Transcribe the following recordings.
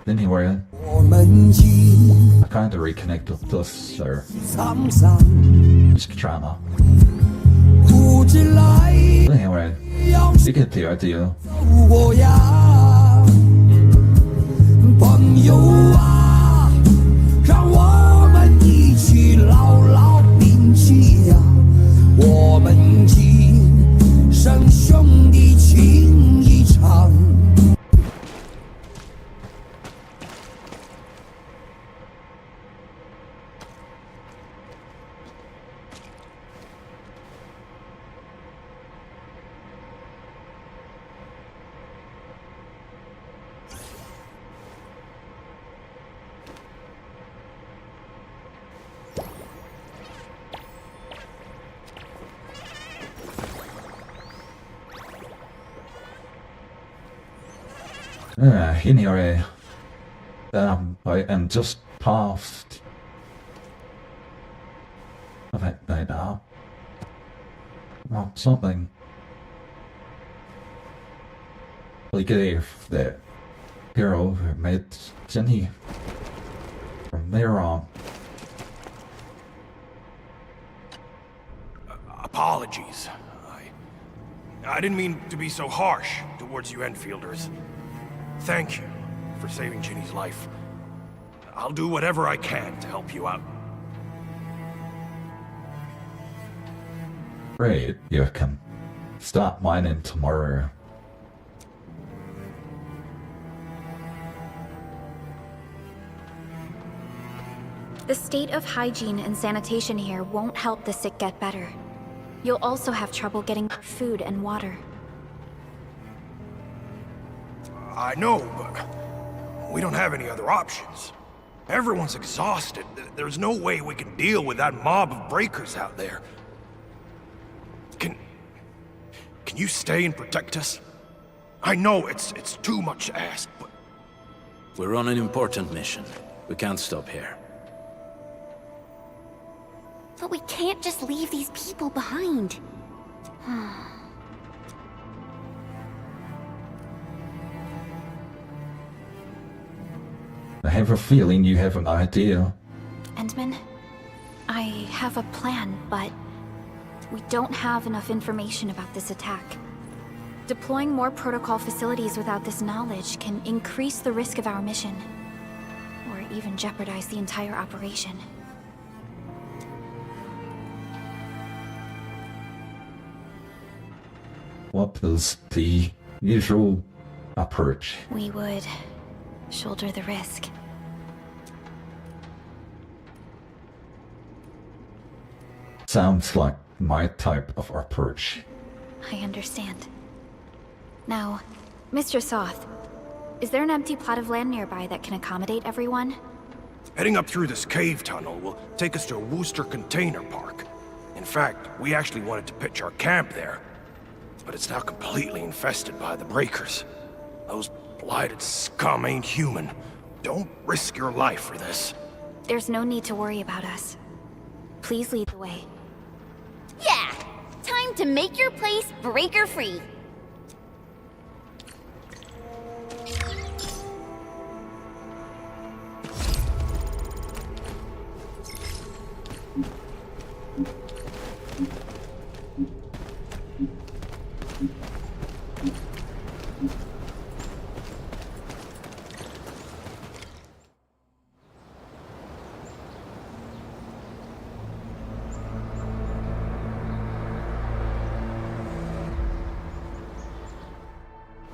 Anyway, I kind of reconnected with this, so just drama. Anyway, you get the idea. 朋友啊，让我们一起牢牢铭记呀，我们今生兄弟情一场。Anyway, I am just past that day now. Well, something really gave that hero who made Jenny from there on. Apologies. I didn't mean to be so harsh towards you Enfielders. Thank you for saving Ginny's life. I'll do whatever I can to help you out. Great, you can start mining tomorrow. The state of hygiene and sanitation here won't help the sick get better. You'll also have trouble getting food and water. I know, but we don't have any other options. Everyone's exhausted. There's no way we can deal with that mob of breakers out there. Can you stay and protect us? I know it's too much to ask, but... We're on an important mission. We can't stop here. But we can't just leave these people behind. I have a feeling you have an idea. Endman, I have a plan, but we don't have enough information about this attack. Deploying more protocol facilities without this knowledge can increase the risk of our mission, or even jeopardize the entire operation. What is the usual approach? We would shoulder the risk. Sounds like my type of approach. I understand. Now, Mr. Soth, is there an empty plot of land nearby that can accommodate everyone? Heading up through this cave tunnel will take us to a Wooster container park. In fact, we actually wanted to pitch our camp there. But it's now completely infested by the breakers. Those blighted scum ain't human. Don't risk your life for this. There's no need to worry about us. Please lead the way. Yeah! Time to make your place breaker-free.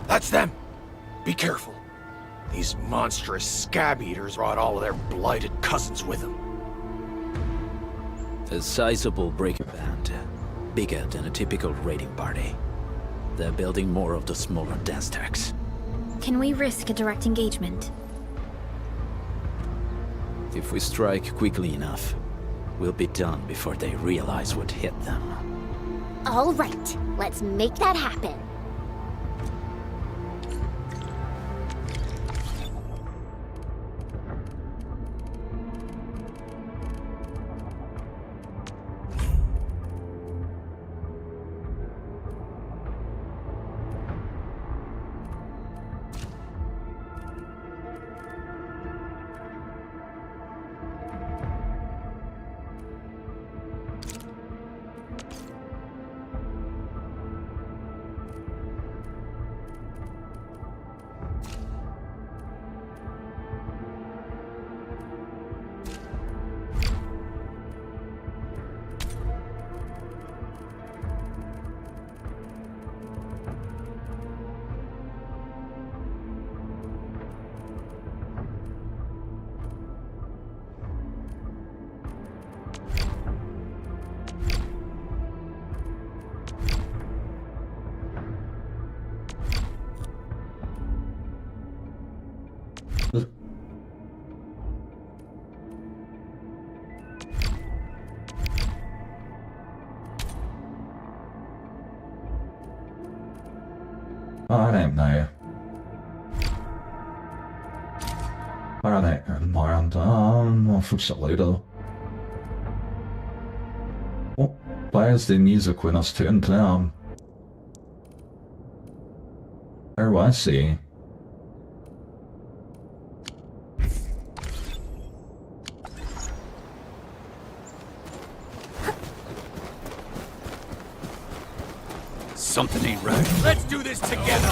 That's them! Be careful. These monstrous scab-eaters brought all of their blighted cousins with them. A sizable breaker band. Bigger than a typical raiding party. They're building more of the smaller dance stacks. Can we risk a direct engagement? If we strike quickly enough, we'll be done before they realize what hit them. All right, let's make that happen. I don't know. I don't mind. Jag fortsätter vidare. Oh, why is the music when I was turned down? Oh, I see. Something ain't right. Let's do this together.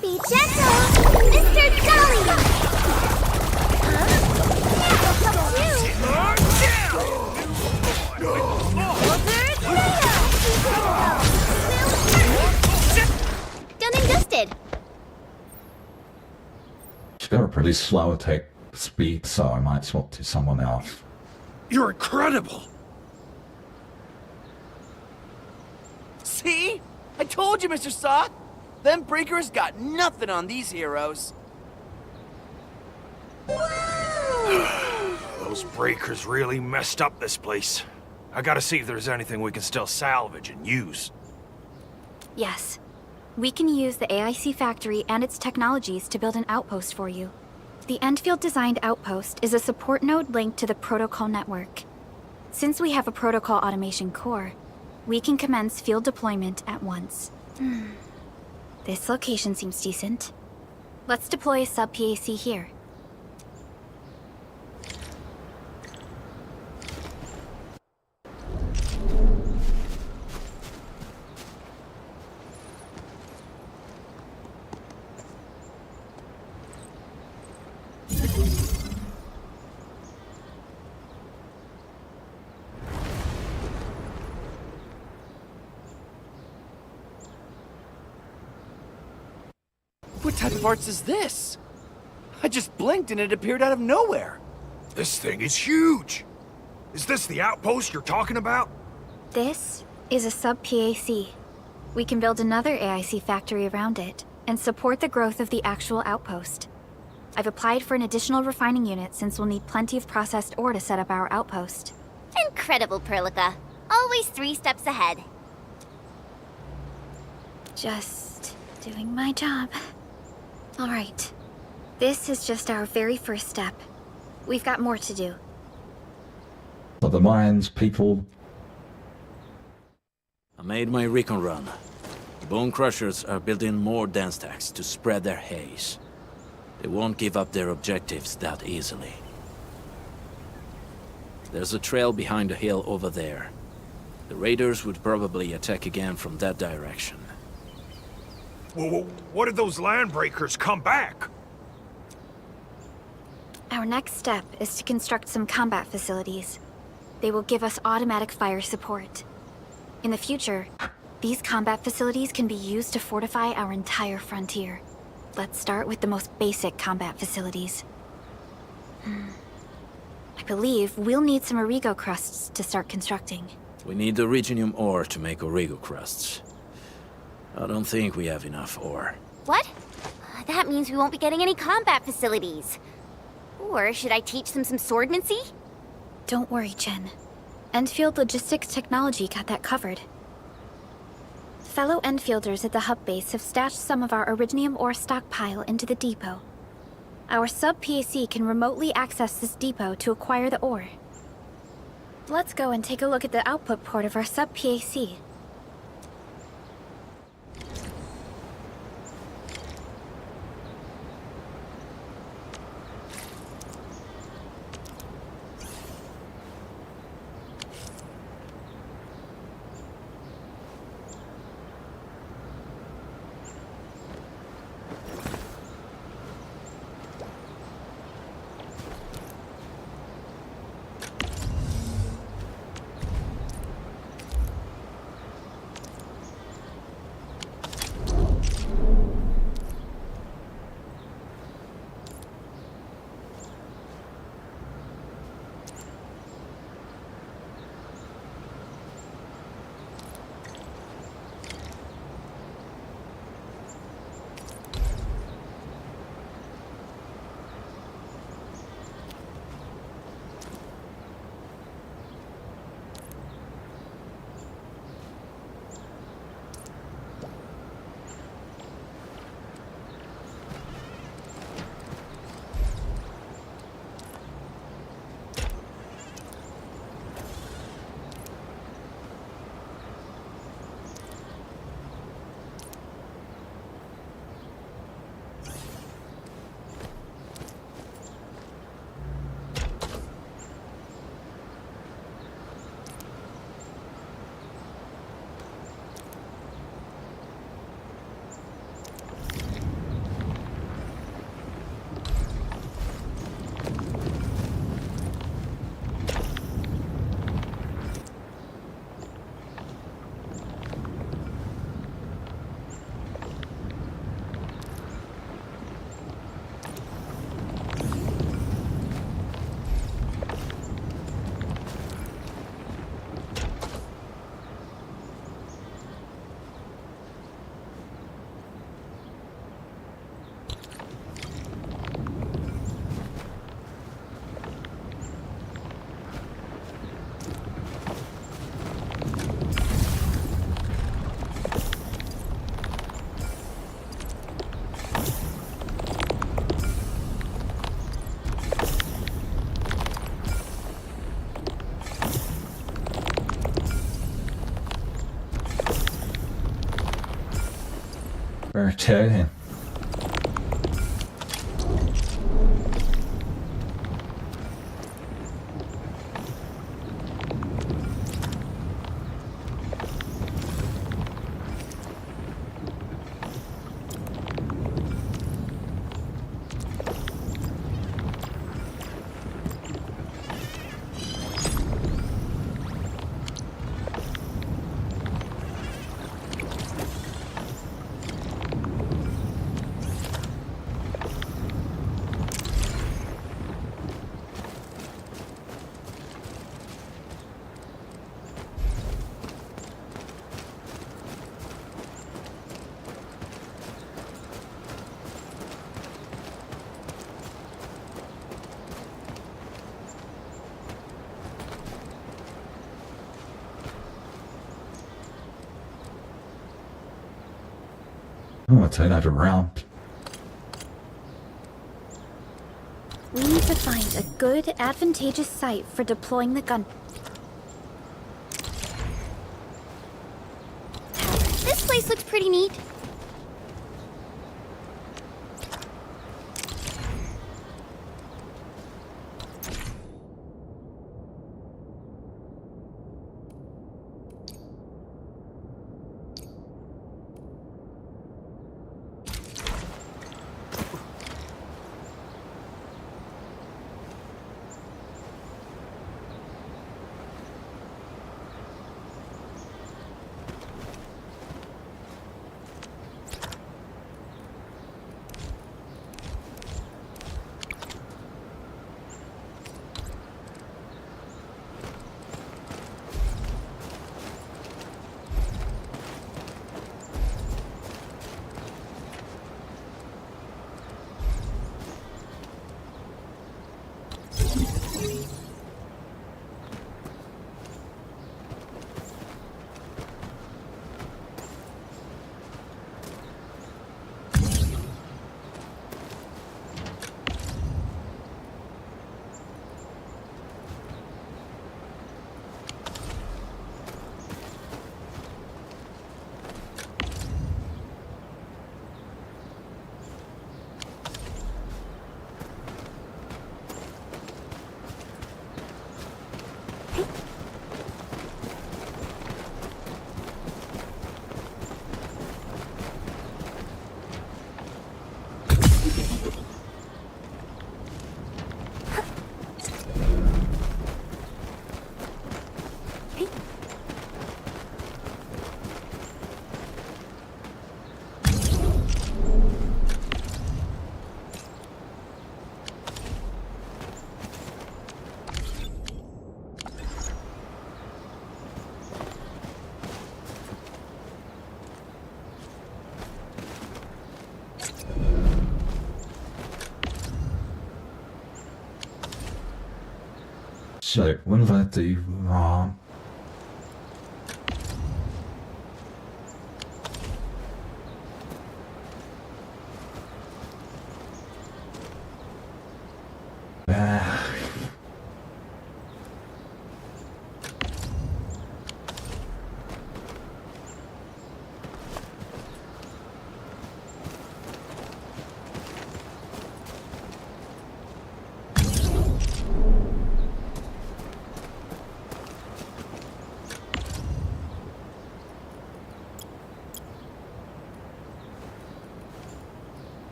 Be gentle, Mr. Jolly! Done and dusted. She's got a pretty slow attack speed, so I might swap to someone else. You're incredible! See? I told you, Mr. Sock! Them breakers got nothing on these heroes. Those breakers really messed up this place. I gotta see if there's anything we can still salvage and use. Yes. We can use the AIC factory and its technologies to build an outpost for you. The Endfield-designed outpost is a support node linked to the protocol network. Since we have a protocol automation core, we can commence field deployment at once. This location seems decent. Let's deploy a sub-PAC here. What type of arts is this? I just blinked and it appeared out of nowhere. This thing is huge! Is this the outpost you're talking about? This is a sub-PAC. We can build another AIC factory around it and support the growth of the actual outpost. I've applied for an additional refining unit since we'll need plenty of processed ore to set up our outpost. Incredible, Perlica. Always 3 steps ahead. Just doing my job. All right. This is just our very first step. We've got more to do. But the mines, people... I made my recon run. The Bone Crushers are building more dance stacks to spread their haze. They won't give up their objectives that easily. There's a trail behind the hill over there. The raiders would probably attack again from that direction. Well, what if those landbreakers come back? Our next step is to construct some combat facilities. They will give us automatic fire support. In the future, these combat facilities can be used to fortify our entire frontier. Let's start with the most basic combat facilities. I believe we'll need some Origo crusts to start constructing. We need the Originium ore to make Origo crusts. I don't think we have enough ore. What? That means we won't be getting any combat facilities. Or should I teach them some swordmancy? Don't worry, Jen. Endfield Logistics Technology got that covered. Fellow Enfielders at the hub base have stashed some of our Originium ore stockpile into the depot. Our sub-PAC can remotely access this depot to acquire the ore. Let's go and take a look at the output port of our sub-PAC. Better tell him. Oh, I'll turn that around. We need to find a good, advantageous site for deploying the gun. This place looks pretty neat. So, what did I do wrong?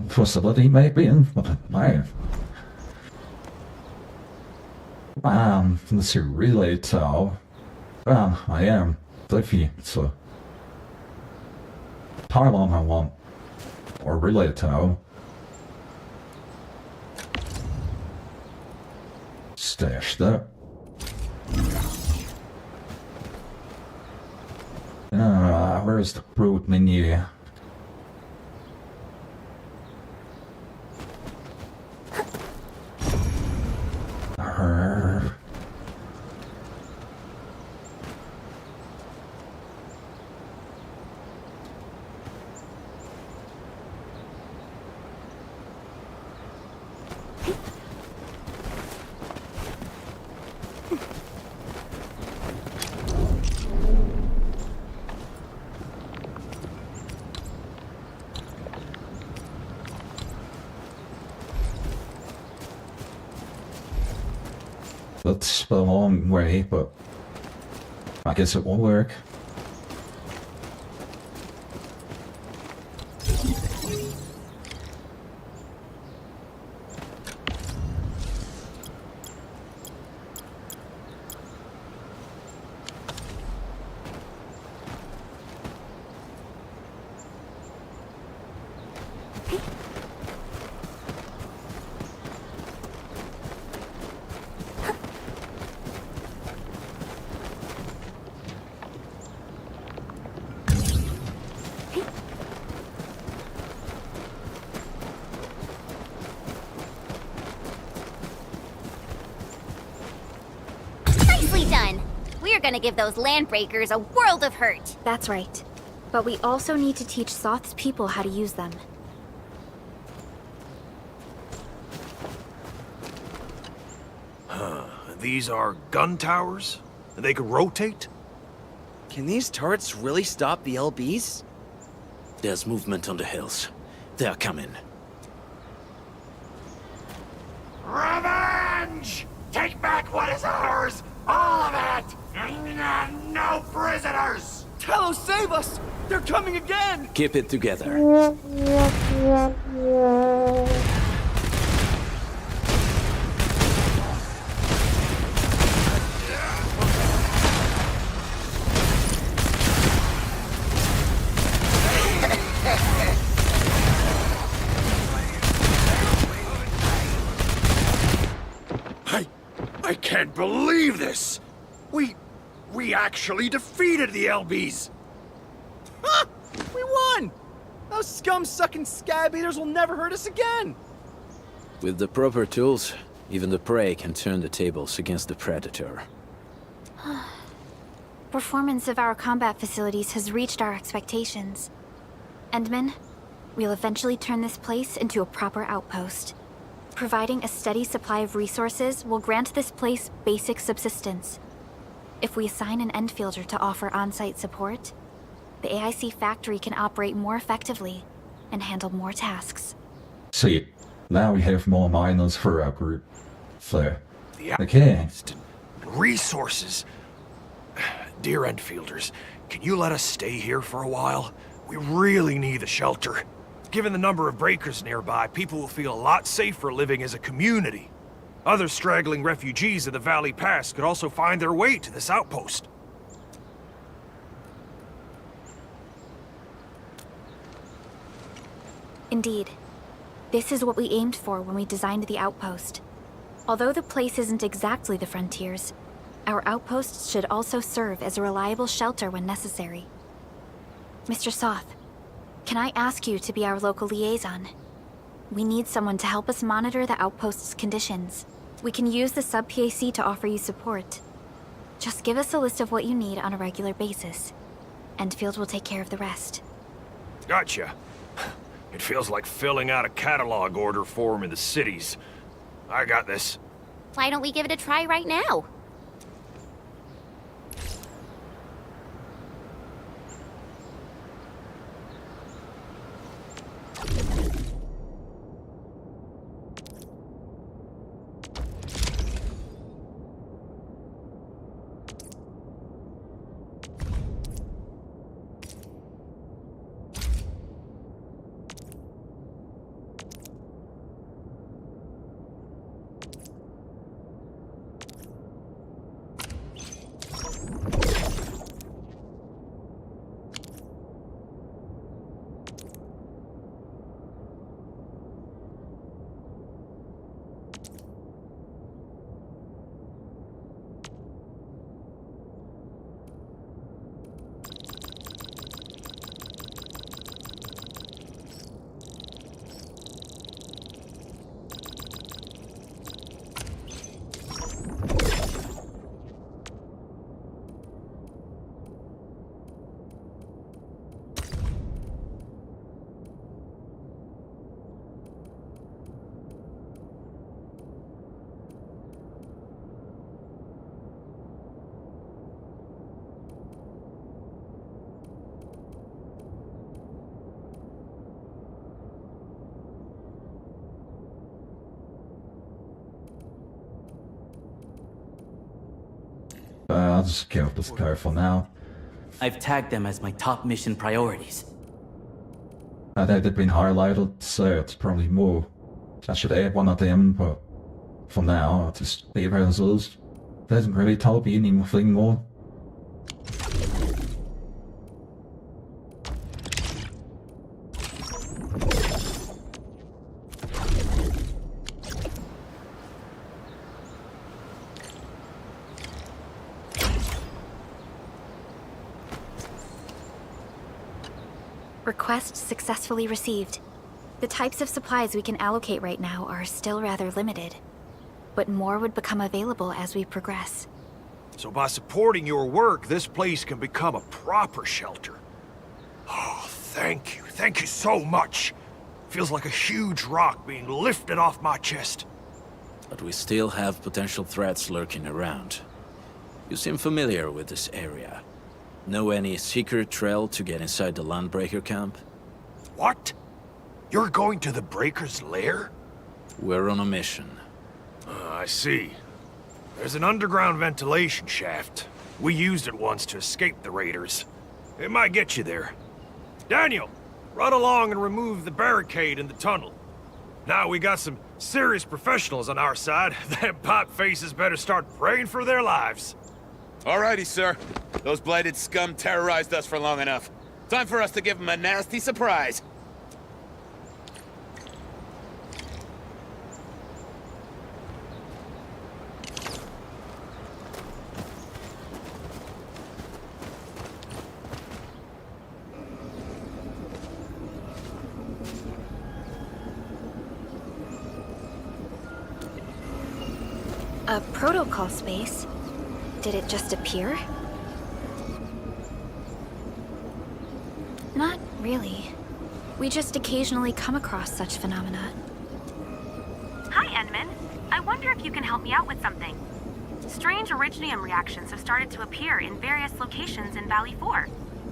Possibility maybe in my let's see, relay tell. I am Bliffy, so pylon I want or relay tell. Stash that. Where's the root menu? That's a long way, but I guess it will work. Nicely done. We're gonna give those landbreakers a world of hurt. That's right. But we also need to teach Soth's people how to use them. These are gun towers? They could rotate? Can these turrets really stop the LBs? There's movement on the hills. They're coming. Revenge! Take back what is ours! All of it! No prisoners! Talos, save us! They're coming again! Keep it together. I can't believe this! We actually defeated the LBs! Ha! We won! Those scum-sucking scab eaters will never hurt us again! With the proper tools, even the prey can turn the tables against the predator. Performance of our combat facilities has reached our expectations. Endman, we'll eventually turn this place into a proper outpost. Providing a steady supply of resources will grant this place basic subsistence. If we assign an Endfielder to offer on-site support, the AIC factory can operate more effectively and handle more tasks. See, now we have more miners for our group. So, The okay. and resources. Dear Enfielders, can you let us stay here for a while? We really need the shelter. Given the number of breakers nearby, people will feel a lot safer living as a community. Other straggling refugees of the Valley Pass could also find their way to this outpost. Indeed. This is what we aimed for when we designed the outpost. Although the place isn't exactly the frontiers, our outposts should also serve as a reliable shelter when necessary. Mr. Soth, can I ask you to be our local liaison? We need someone to help us monitor the outpost's conditions. We can use the sub-PAC to offer you support. Just give us a list of what you need on a regular basis. Endfield will take care of the rest. Gotcha. It feels like filling out a catalog order form in the cities. I got this. Why don't we give it a try right now? I'll just keep this car for now. I've tagged them as my top mission priorities. I know they've been highlighted, so it's probably more. I should add one of them, but for now, I'll just leave it as is. It hasn't really told me anything more. Request successfully received. The types of supplies we can allocate right now are still rather limited, but more would become available as we progress. So by supporting your work, this place can become a proper shelter. Oh, thank you. Thank you so much. Feels like a huge rock being lifted off my chest. But we still have potential threats lurking around. You seem familiar with this area. Know any secret trail to get inside the Landbreaker camp? What? You're going to the Breaker's lair? We're on a mission. I see. There's an underground ventilation shaft. We used it once to escape the raiders. It might get you there. Daniel, run along and remove the barricade in the tunnel. Now we got some serious professionals on our side. Them pot faces better start praying for their lives. Alrighty, sir. Those blighted scum terrorized us for long enough. Time for us to give them a nasty surprise. A protocol space? Did it just appear? Not really. We just occasionally come across such phenomena. Hi, Edmund. I wonder if you can help me out with something. Strange originium reactions have started to appear in various locations in Valley 4.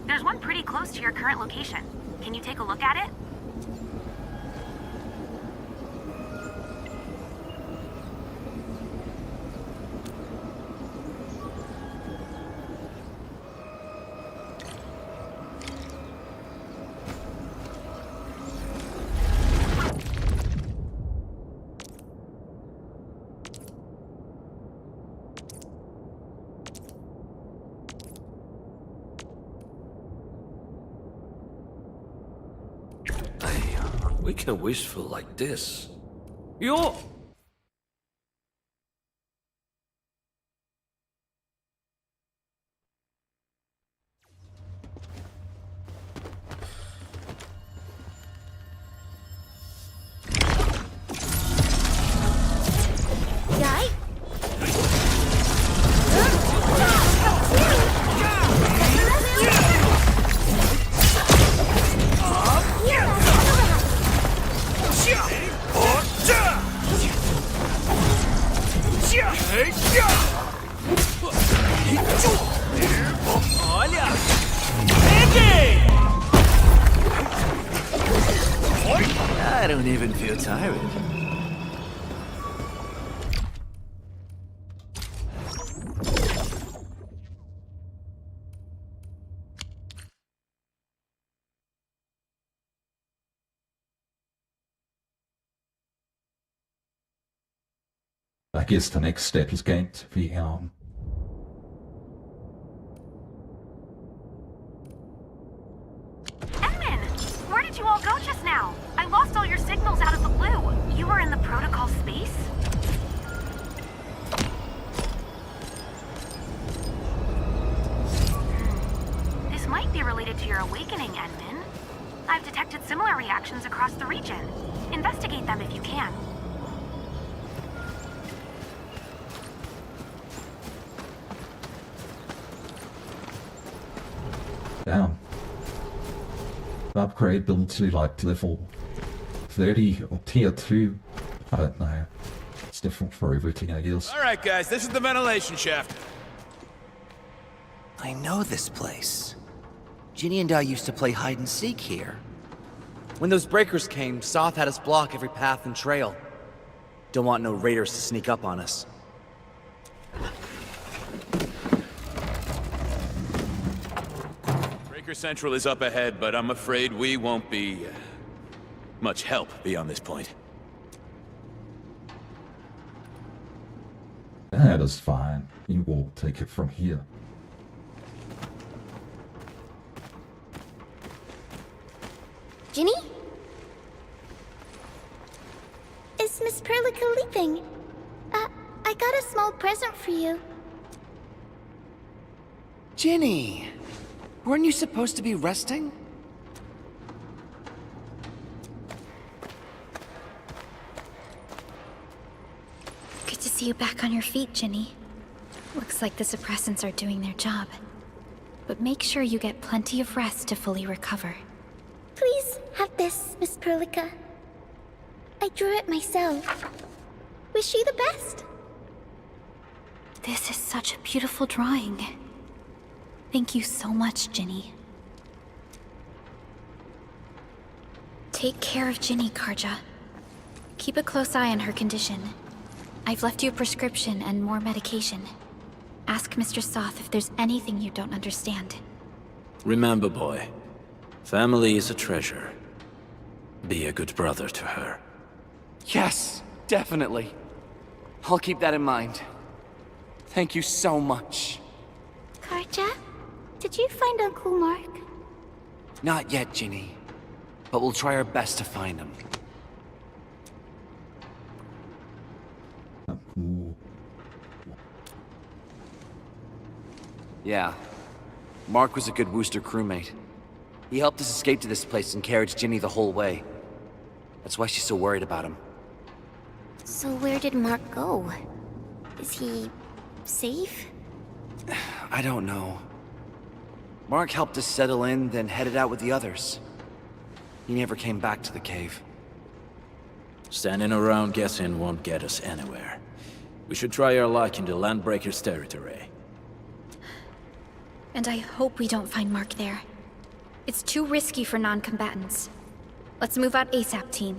There's one pretty close to your current location. Can you take a look at it? We can wishful like this. Yo! Guy? I don't even feel tired. I guess the next step is going to be, Edmund! Where did you all go just now? I lost all your signals out of the blue. You were in the protocol space? This might be related to your awakening, Edmund. I've detected similar reactions across the region. Investigate them if you can. down. Upgrade them to like level 30 or tier 2. I don't know. It's different for everything, I guess. Alright, guys, this is the ventilation shaft. I know this place. Ginny and I used to play hide and seek here. When those breakers came, Soth had us block every path and trail. Don't want no raiders to sneak up on us. Breaker Central is up ahead, but I'm afraid we won't be much help beyond this point. That is fine. You will take it from here. Ginny? Is Miss Perlica leaving? I got a small present for you. Ginny! Weren't you supposed to be resting? Good to see you back on your feet, Ginny. Looks like the suppressants are doing their job. But make sure you get plenty of rest to fully recover. Please have this, Miss Perlica. I drew it myself. Wish you the best. This is such a beautiful drawing. Thank you so much, Ginny. Take care of Ginny, Karja. Keep a close eye on her condition. I've left you a prescription and more medication. Ask Mr. Soth if there's anything you don't understand. Remember, boy, family is a treasure. Be a good brother to her. Yes, definitely. I'll keep that in mind. Thank you so much. Karja, did you find Uncle Mark? Not yet, Ginny. But we'll try our best to find him. Ooh. Yeah. Mark was a good Wooster crewmate. He helped us escape to this place and carried Ginny the whole way. That's why she's so worried about him. So where did Mark go? Is he safe? I don't know. Mark helped us settle in, then headed out with the others. He never came back to the cave. Standing around guessing won't get us anywhere. We should try our luck in the Landbreakers' territory. And I hope we don't find Mark there. It's too risky for non-combatants. Let's move out ASAP, team.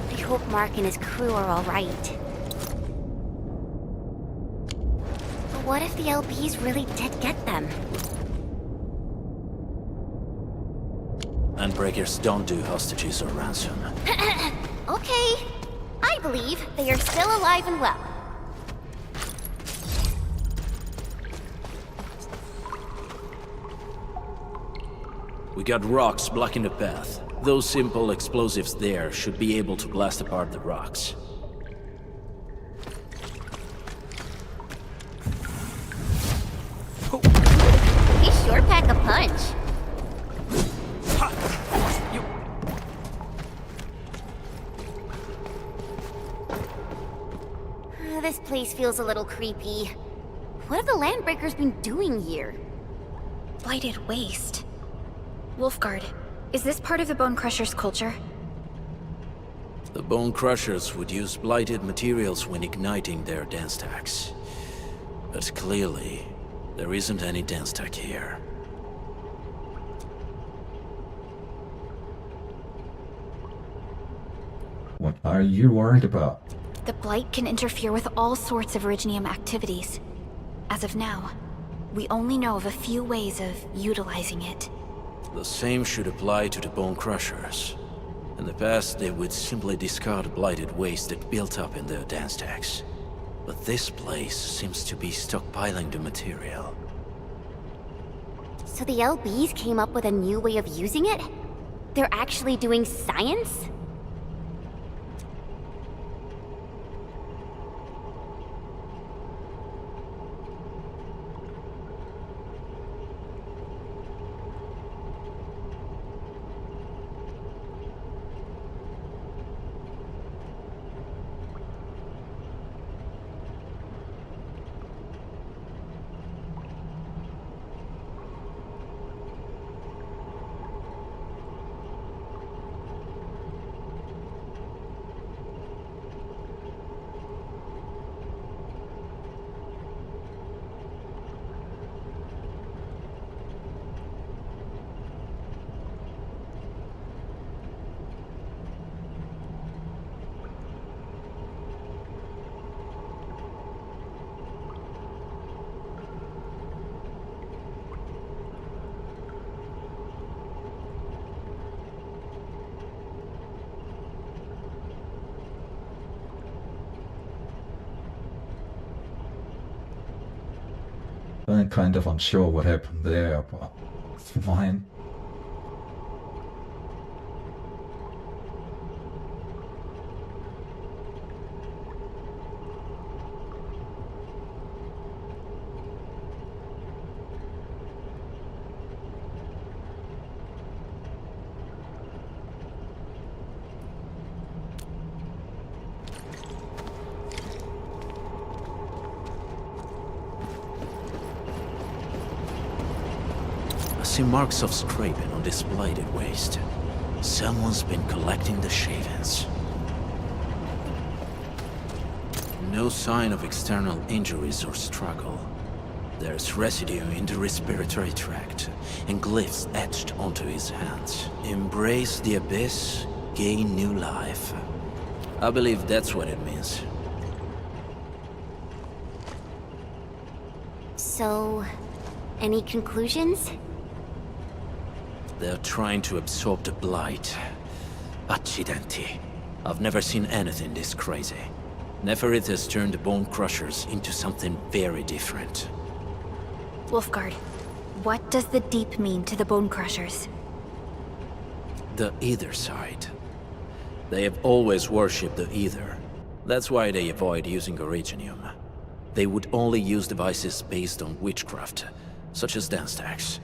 I hope Mark and his crew are all right. But what if the LBs really did get them? Landbreakers don't do hostages or ransom. Okay. I believe they are still alive and well. We got rocks blocking the path. Those simple explosives there should be able to blast apart the rocks. They sure pack a punch. This place feels a little creepy. What have the Landbreakers been doing here? Blighted waste. Wolfguard, is this part of the Bone Crusher's culture? The Bone Crushers would use blighted materials when igniting their dance stacks. But clearly, there isn't any dance stack here. What are you worried about? The Blight can interfere with all sorts of Originium activities. As of now, we only know of a few ways of utilizing it. The same should apply to the Bone Crushers. In the past, they would simply discard blighted waste that built up in their dance stacks. But this place seems to be stockpiling the material. So the LBs came up with a new way of using it? They're actually doing science? I'm kind of unsure what happened there, but it's fine. I see marks of scraping on this blighted waste. Someone's been collecting the shavings. No sign of external injuries or struggle. There's residue in the respiratory tract, and glyphs etched onto his hands. Embrace the abyss, gain new life. I believe that's what it means. So, any conclusions? They're trying to absorb the blight. Accidenti. I've never seen anything this crazy. Neferith has turned the Bone Crushers into something very different. Wolfguard, what does the Deep mean to the Bone Crushers? The Ether side. They have always worshipped the Ether. That's why they avoid using Originium. They would only use devices based on witchcraft, such as dance stacks.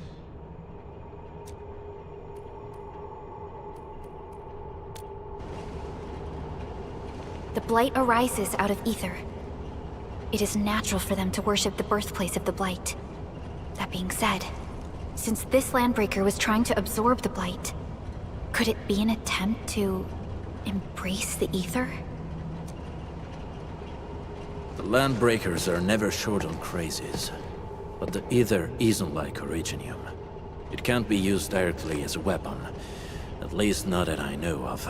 The Blight arises out of Ether. It is natural for them to worship the birthplace of the Blight. That being said, since this Landbreaker was trying to absorb the Blight, could it be an attempt to embrace the Ether? The Landbreakers are never short on crazes, but the Ether isn't like Originium. It can't be used directly as a weapon, at least not that I know of.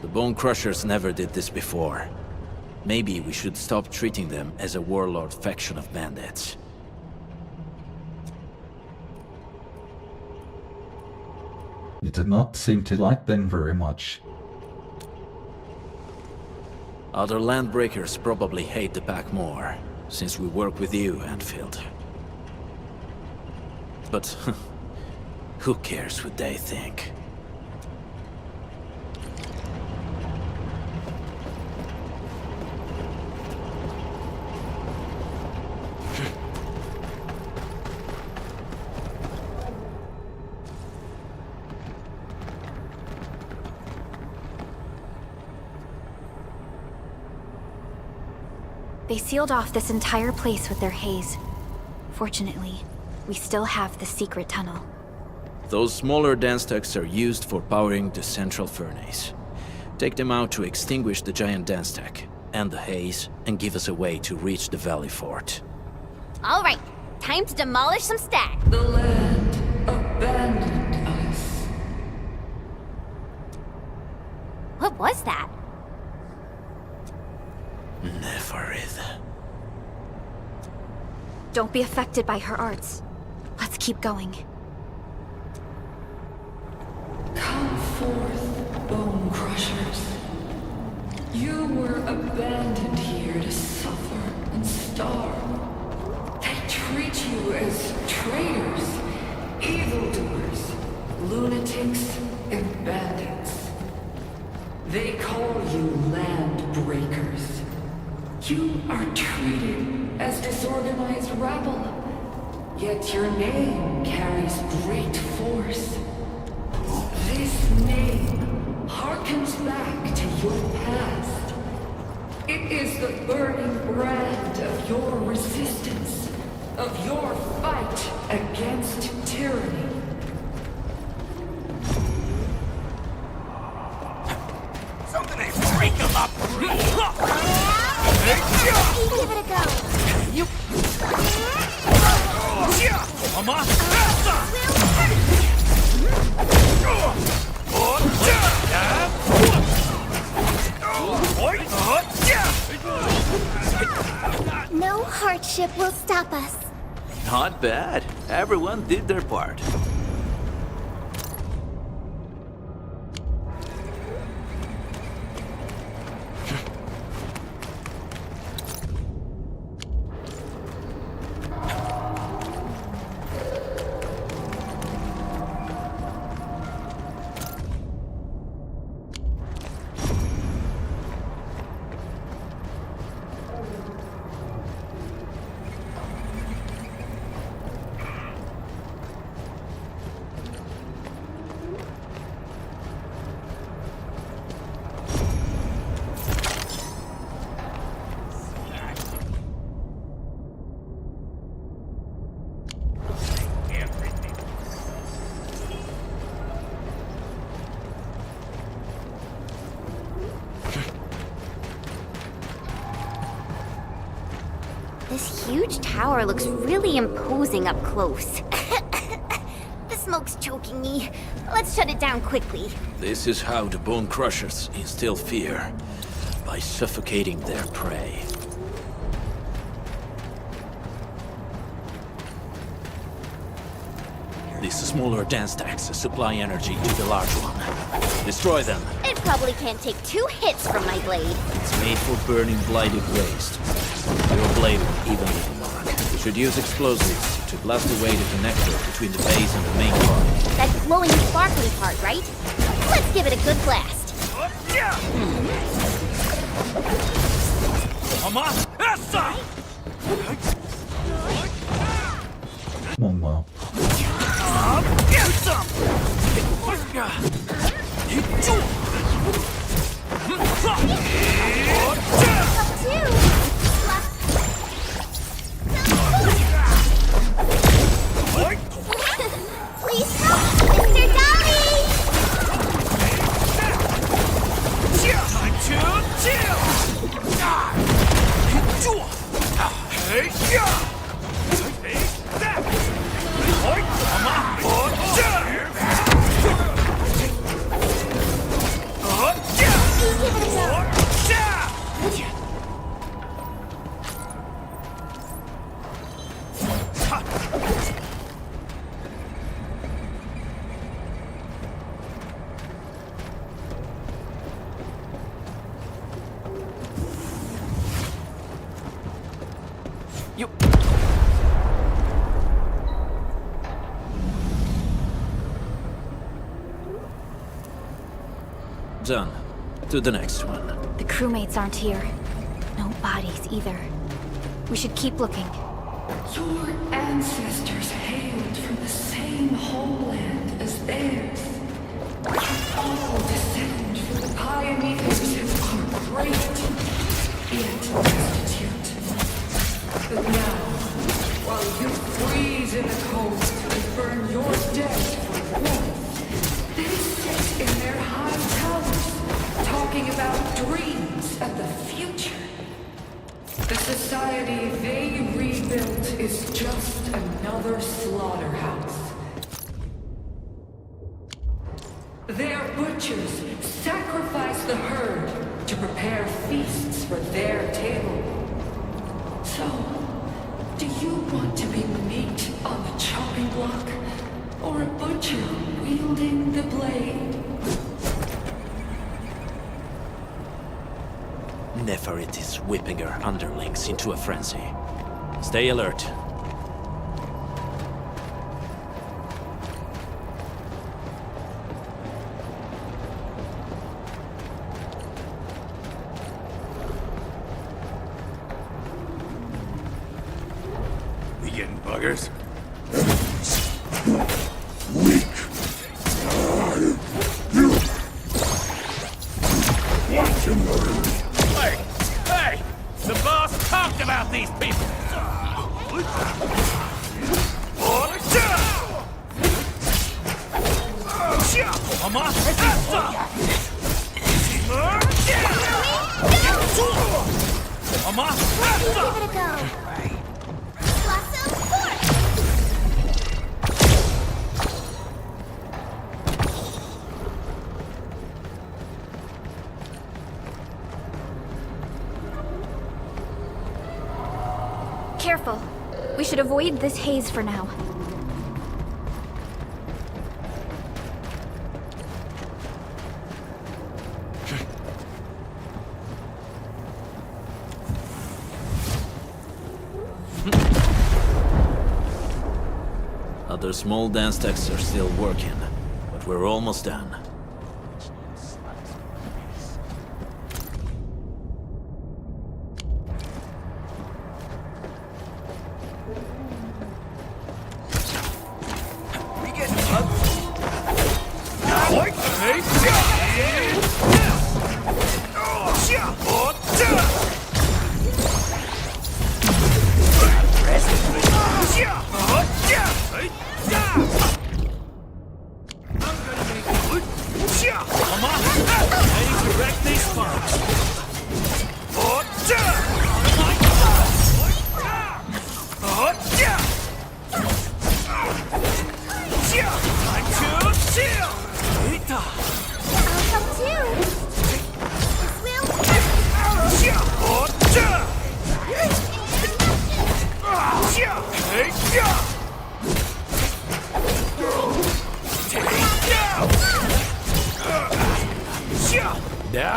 The Bone Crushers never did this before. Maybe we should stop treating them as a warlord faction of bandits. You did not seem to like them very much. Other Landbreakers probably hate the pack more, since we work with you, Endfield. But who cares what they think? They sealed off this entire place with their haze. Fortunately, we still have the secret tunnel. Those smaller dance stacks are used for powering the central furnace. Take them out to extinguish the giant dance stack and the haze, and give us a way to reach the valley fort. All right, time to demolish some stacks. The land abandoned us. What was that? Neferith. Don't be affected by her arts. Let's keep going. Come forth, Bone Crushers. You were abandoned here to suffer and starve. They treat you as traitors, evildoers, lunatics, and bandits. They call you land breakers. You are treated as disorganized rabble, yet your name carries great force. This name harkens back to your past. It is the burning brand of your resistance, of your fight against tyranny. Something ain't break 'em up! Give it a go. You... Mama! No hardship will stop us. Not bad. Everyone did their part. huge tower looks really imposing up close. The smoke's choking me. Let's shut it down quickly. This is how the Bone Crushers instill fear, by suffocating their prey. These smaller dance stacks supply energy to the large one. Destroy them. It probably can't take 2 hits from my blade. It's made for burning blighted waste. Your blade will even leave a mark. You should use explosives to blast away the connector between the base and the main part. That glowing sparkly part, right? Let's give it a good blast. Come on, now. Please help, Mr. Dolly! Done. To the next one. The crewmates aren't here. No bodies either. We should keep looking. Your ancestors hailed from the same homeland as theirs. You all descend from the pioneers who are great, yet destitute. But now, while you freeze in the cold and burn your dead for warmth, they sit in their high towers, talking about dreams and the future. The society they rebuilt is just another slaughterhouse. Their butchers sacrifice the herd to prepare feasts for their table. So, do you want to be meat on the chopping block, or a butcher wielding the blade? Neferit is whipping her underlings into a frenzy. Stay alert. We getting buggers? Hey! The boss talked about these people! Give it a go. Blossom forth! Careful. We should avoid this haze for now. Other small dance stacks are still working, but we're almost done.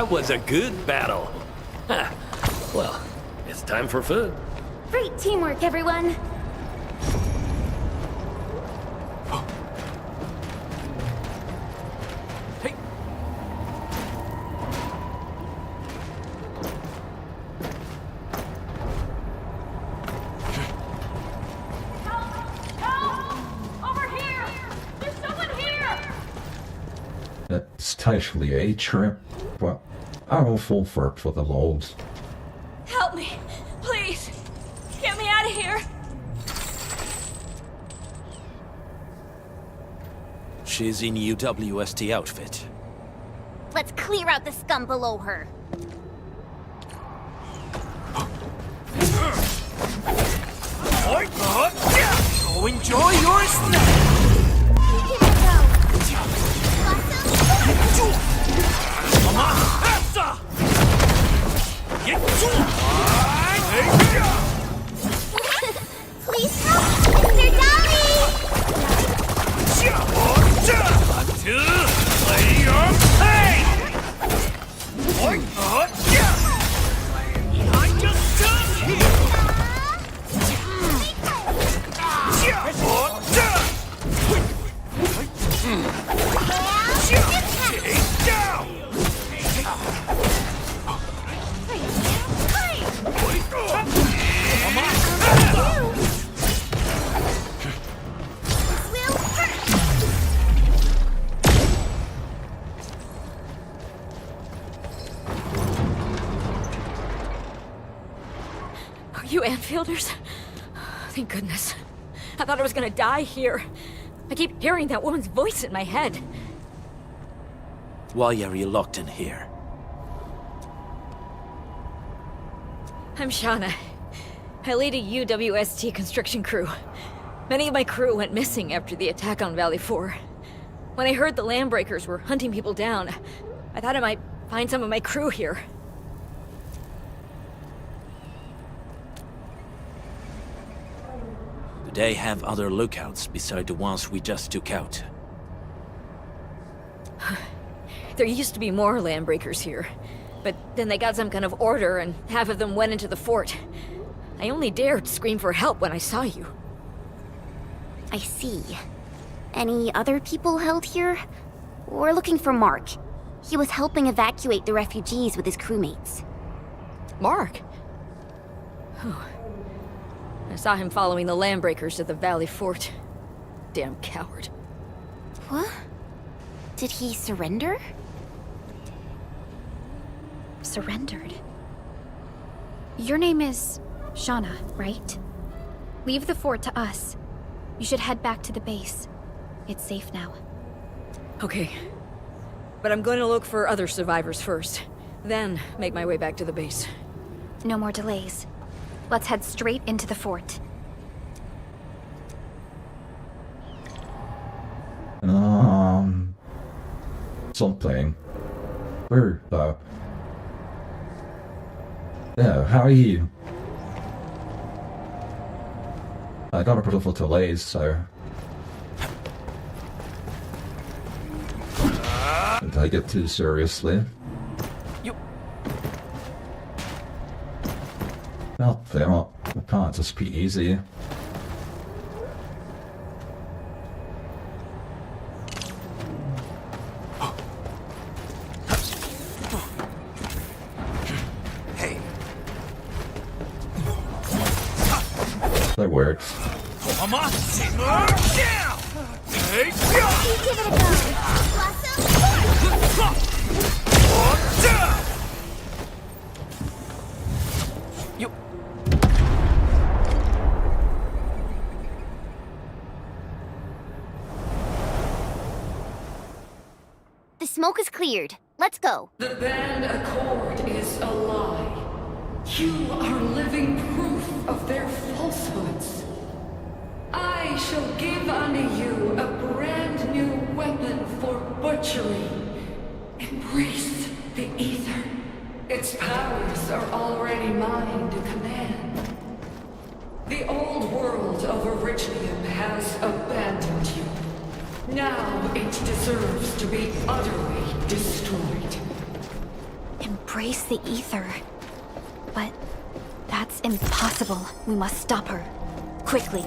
That was a good battle. Huh. Well, it's time for food. Great teamwork, everyone. That's totally a trip, but I will fall for it for the lols. Help me, please. Get me out of here. She's in UWST outfit. Let's clear out the scum below her. Go enjoy your snack! Please help, Mr. Dolly! Play your pain! I just stood here! Take down! Are you Anfielders? Thank goodness. I thought I was gonna die here. I keep hearing that woman's voice in my head. Why are you locked in here? I'm Shauna. I lead a UWST construction crew. Many of my crew went missing after the attack on Valley 4. When I heard the Landbreakers were hunting people down, I thought I might find some of my crew here. Do they have other lookouts beside the ones we just took out? There used to be more Landbreakers here, but then they got some kind of order and half of them went into the fort. I only dared scream for help when I saw you. I see. Any other people held here? We're looking for Mark. He was helping evacuate the refugees with his crewmates. Mark? Oh. I saw him following the Landbreakers to the Valley Fort. Damn coward. What? Did he surrender? Surrendered? Your name is Shauna, right? Leave the fort to us. You should head back to the base. It's safe now. Okay. But I'm going to look for other survivors first. Then make my way back to the base. No more delays. Let's head straight into the fort. Something. Where, yeah, how are you? I got a couple of delays, so... Don't take it too seriously. Well, damn it. It can't just be easy. That works. Come on, simmer down! Hey, Give it a go! You. The smoke is cleared. Let's go. The Band Accord is a lie. You are living proof of their falsehoods. I shall give unto you a brand new weapon for butchery. Embrace the Ether. Its powers are already mine to command. The old world of Originium has abandoned you. Now it deserves to be utterly destroyed. embrace the ether. But that's impossible. We must stop her. Quickly.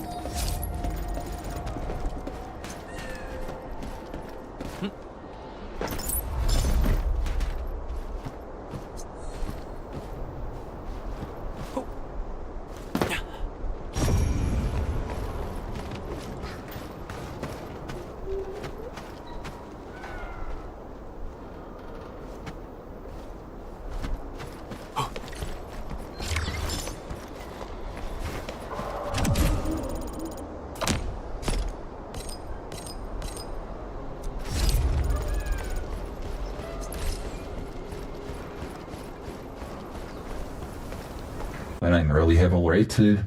I didn't really have a way to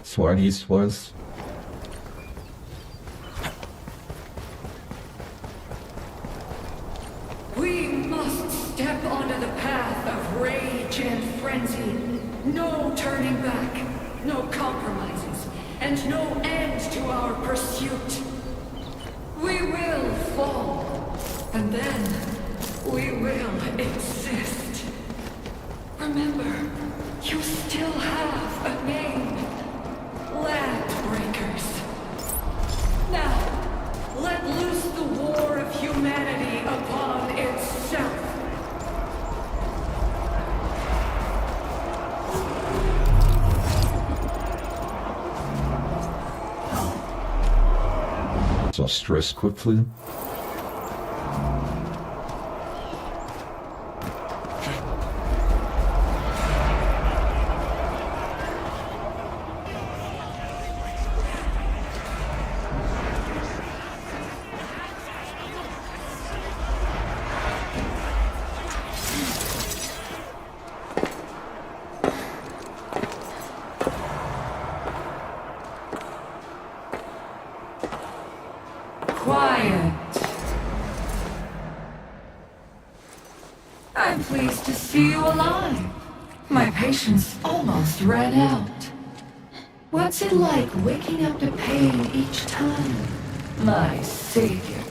swear East was. We must step onto the path of rage and frenzy. No turning back, no compromises, and no end to our pursuit. We will fall, and then we will exist. Remember, you still have a name. Landbreakers. Now, let loose the war of humanity upon itself. So stress quickly. Quiet. I'm pleased to see you alive. My patience almost ran out. What's it like waking up to pain each time? My savior.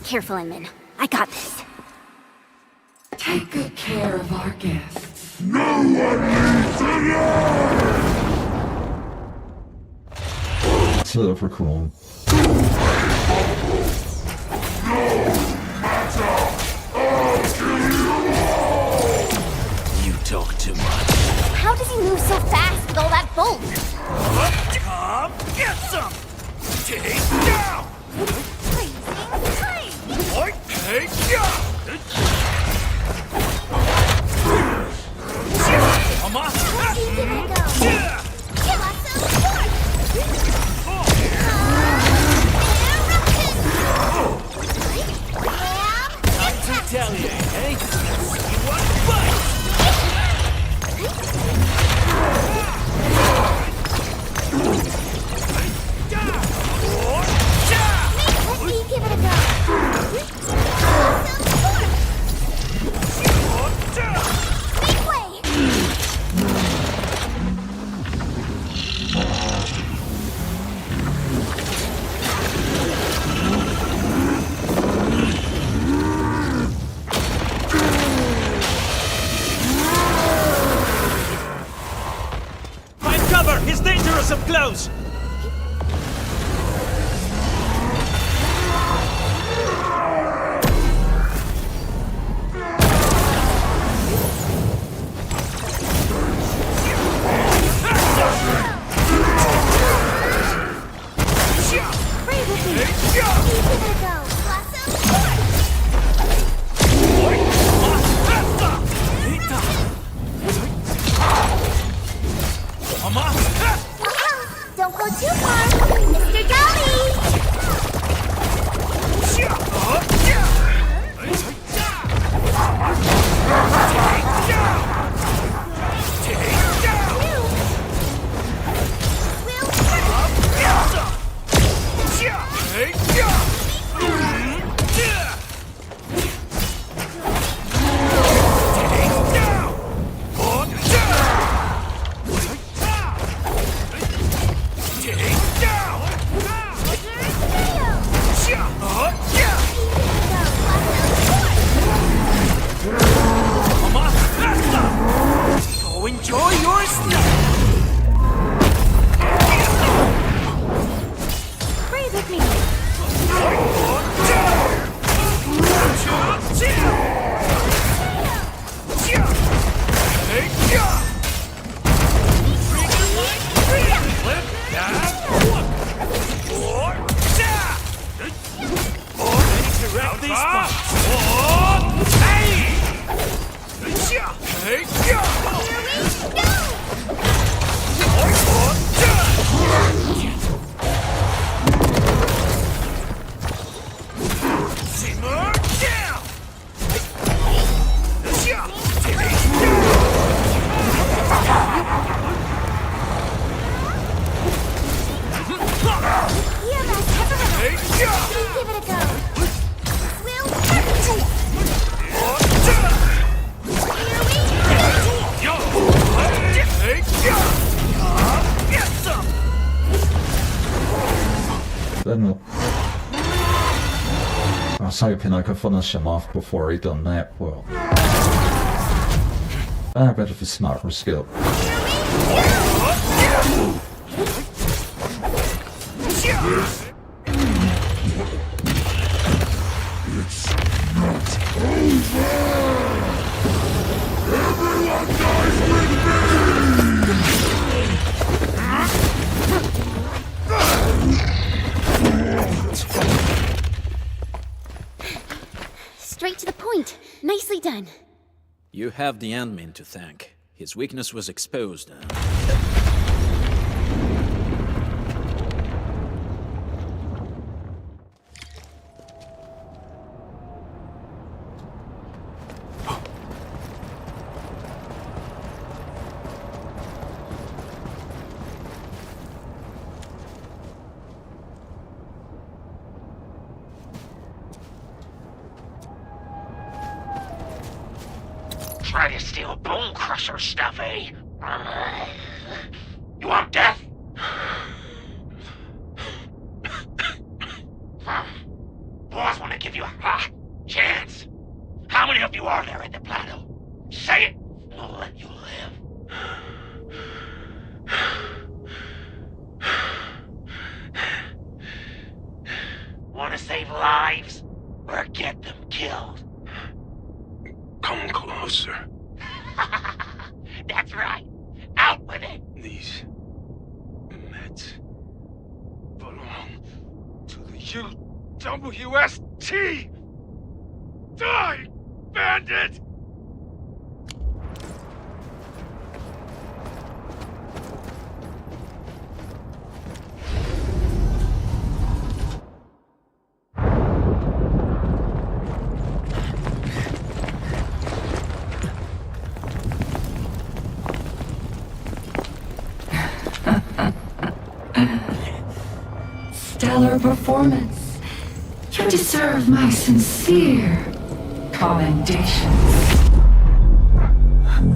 Careful, Inman. I got this. Take good care of our guests. No one needs to know! Super cool. You talk too much. How does he move so fast with all that bulk? Come get some! Take down! Hey, He's dangerous up close! Don't go too far, Mr. Dolly! Give it a go. Then I was hoping I could finish him off before he done that. Well, I bet if it's not skill. It's not over! Everyone dies with me! Straight to the point. Nicely done. You have the admin to thank. His weakness was exposed. Try to steal Bone Crusher stuff, eh? You want death? Boss want to give you a chance. How many of you are there in the plateau? Say it, and I'll let you live. Want to save lives, or get them killed? Come closer. That's right. Out with it. These meds belong to the UWST. Die, bandit! Stellar performance. You deserve my sincere commendations.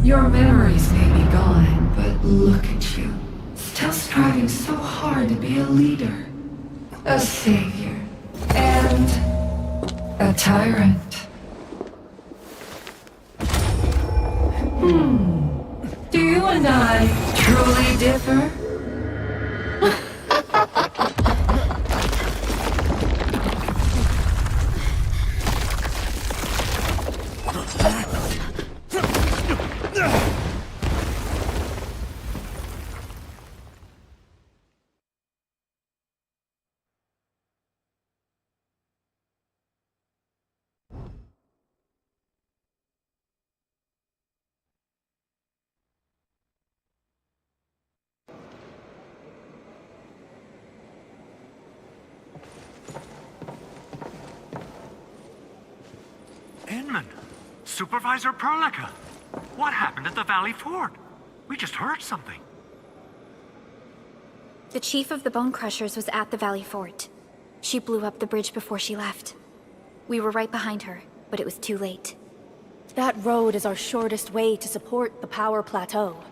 Your memories may be gone, but look at you. Still striving so hard to be a leader, a savior, and a tyrant. Do you and I truly differ? Inman! Supervisor Perlica! What happened at the Valley Fort? We just heard something. The chief of the Bone Crushers was at the Valley Fort. She blew up the bridge before she left. We were right behind her, but it was too late. That road is our shortest way to support the power plateau.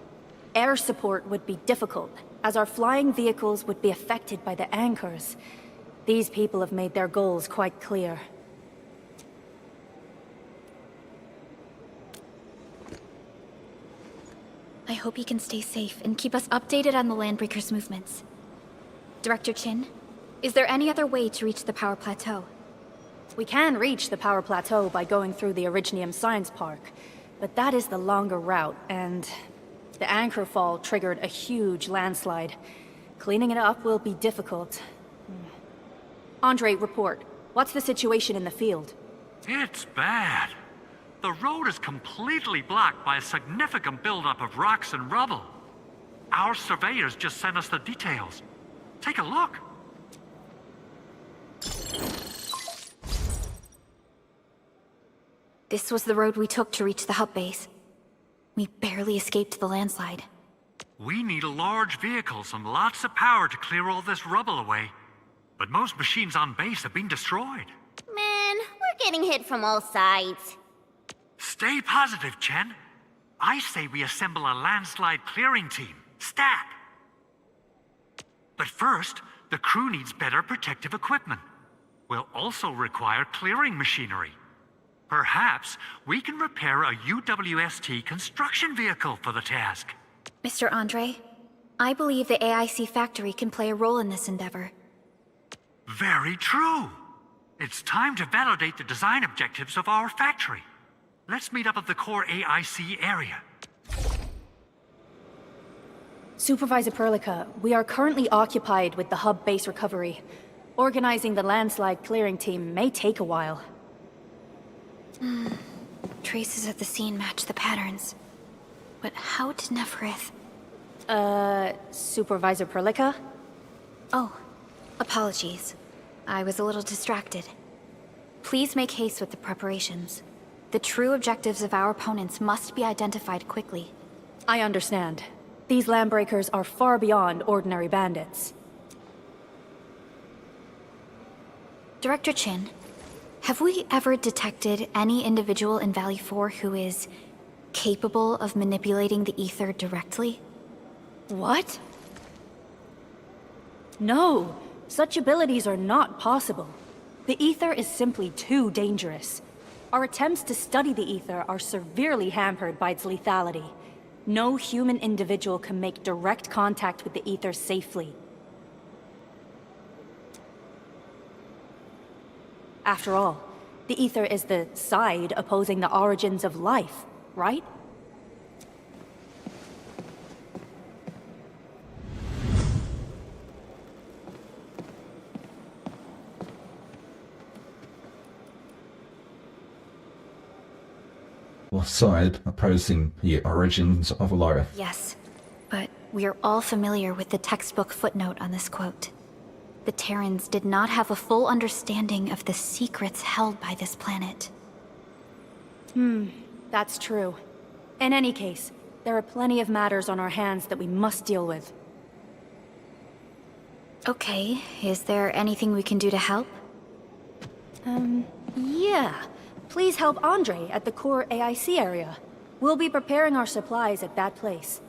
Air support would be difficult, as our flying vehicles would be affected by the anchors. These people have made their goals quite clear. I hope he can stay safe and keep us updated on the Landbreakers' movements. Director Chin, is there any other way to reach the power plateau? We can reach the power plateau by going through the Originium Science Park, but that is the longer route, and the anchor fall triggered a huge landslide. Cleaning it up will be difficult. Andre, report. What's the situation in the field? It's bad. The road is completely blocked by a significant buildup of rocks and rubble. Our surveyors just sent us the details. Take a look. This was the road we took to reach the hub base. We barely escaped the landslide. We need large vehicles and lots of power to clear all this rubble away. But most machines on base have been destroyed. Man, we're getting hit from all sides. Stay positive, Chen. I say we assemble a landslide clearing team. Stat! But first, the crew needs better protective equipment. We'll also require clearing machinery. Perhaps we can repair a UWST construction vehicle for the task. Mr. Andre, I believe the AIC factory can play a role in this endeavor. Very true. It's time to validate the design objectives of our factory. Let's meet up at the core AIC area. Supervisor Perlica, we are currently occupied with the hub base recovery. Organizing the landslide clearing team may take a while. Traces at the scene match the patterns. But how did Neferith... Supervisor Perlica? Oh, apologies. I was a little distracted. Please make haste with the preparations. The true objectives of our opponents must be identified quickly. I understand. These landbreakers are far beyond ordinary bandits. Director Chin, have we ever detected any individual in Valley 4 who is capable of manipulating the ether directly? What? No, such abilities are not possible. The ether is simply too dangerous. Our attempts to study the ether are severely hampered by its lethality. No human individual can make direct contact with the ether safely. After all, the ether is the side opposing the origins of life, right? Or side opposing the origins of life. Yes, but we are all familiar with the textbook footnote on this quote. The Terrans did not have a full understanding of the secrets held by this planet. That's true. In any case, there are plenty of matters on our hands that we must deal with. Okay, is there anything we can do to help? Yeah. Please help Andre at the core AIC area. We'll be preparing our supplies at that place.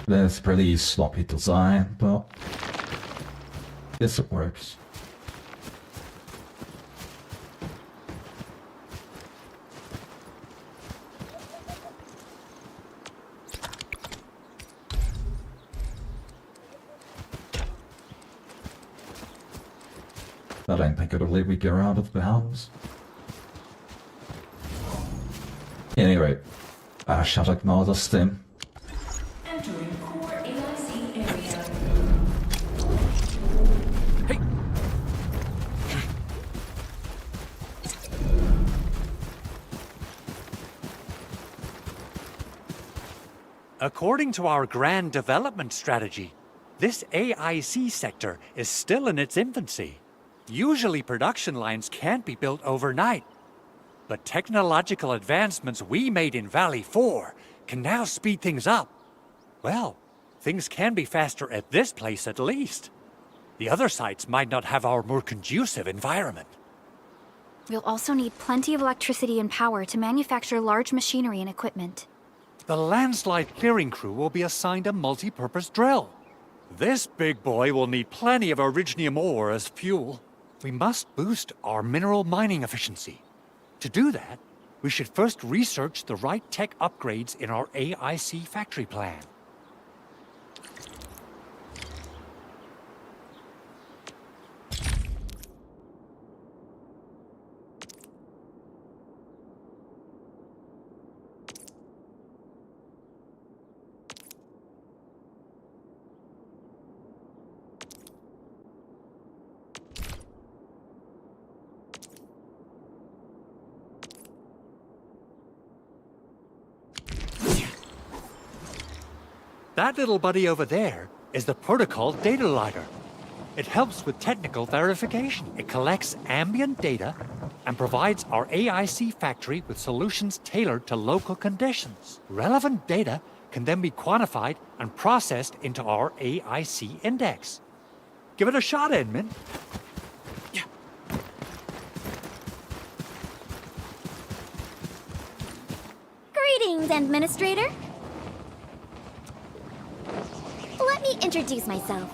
There's pretty sloppy design, but this works. I don't think it'll let me get out of the house. Anyway, I shall ignore this then. Entering core AIC area. According to our grand development strategy, this AIC sector is still in its infancy. Usually production lines can't be built overnight. But technological advancements we made in Valley 4 can now speed things up. Well, things can be faster at this place at least. The other sites might not have our more conducive environment. We'll also need plenty of electricity and power to manufacture large machinery and equipment. The landslide clearing crew will be assigned a multi-purpose drill. This big boy will need plenty of originium ore as fuel. We must boost our mineral mining efficiency. To do that, we should first research the right tech upgrades in our AIC factory plan. That little buddy over there is the protocol data logger. It helps with technical verification. It collects ambient data and provides our AIC factory with solutions tailored to local conditions. Relevant data can then be quantified and processed into our AIC index. Give it a shot, Edmund. Greetings, Administrator. Let me introduce myself.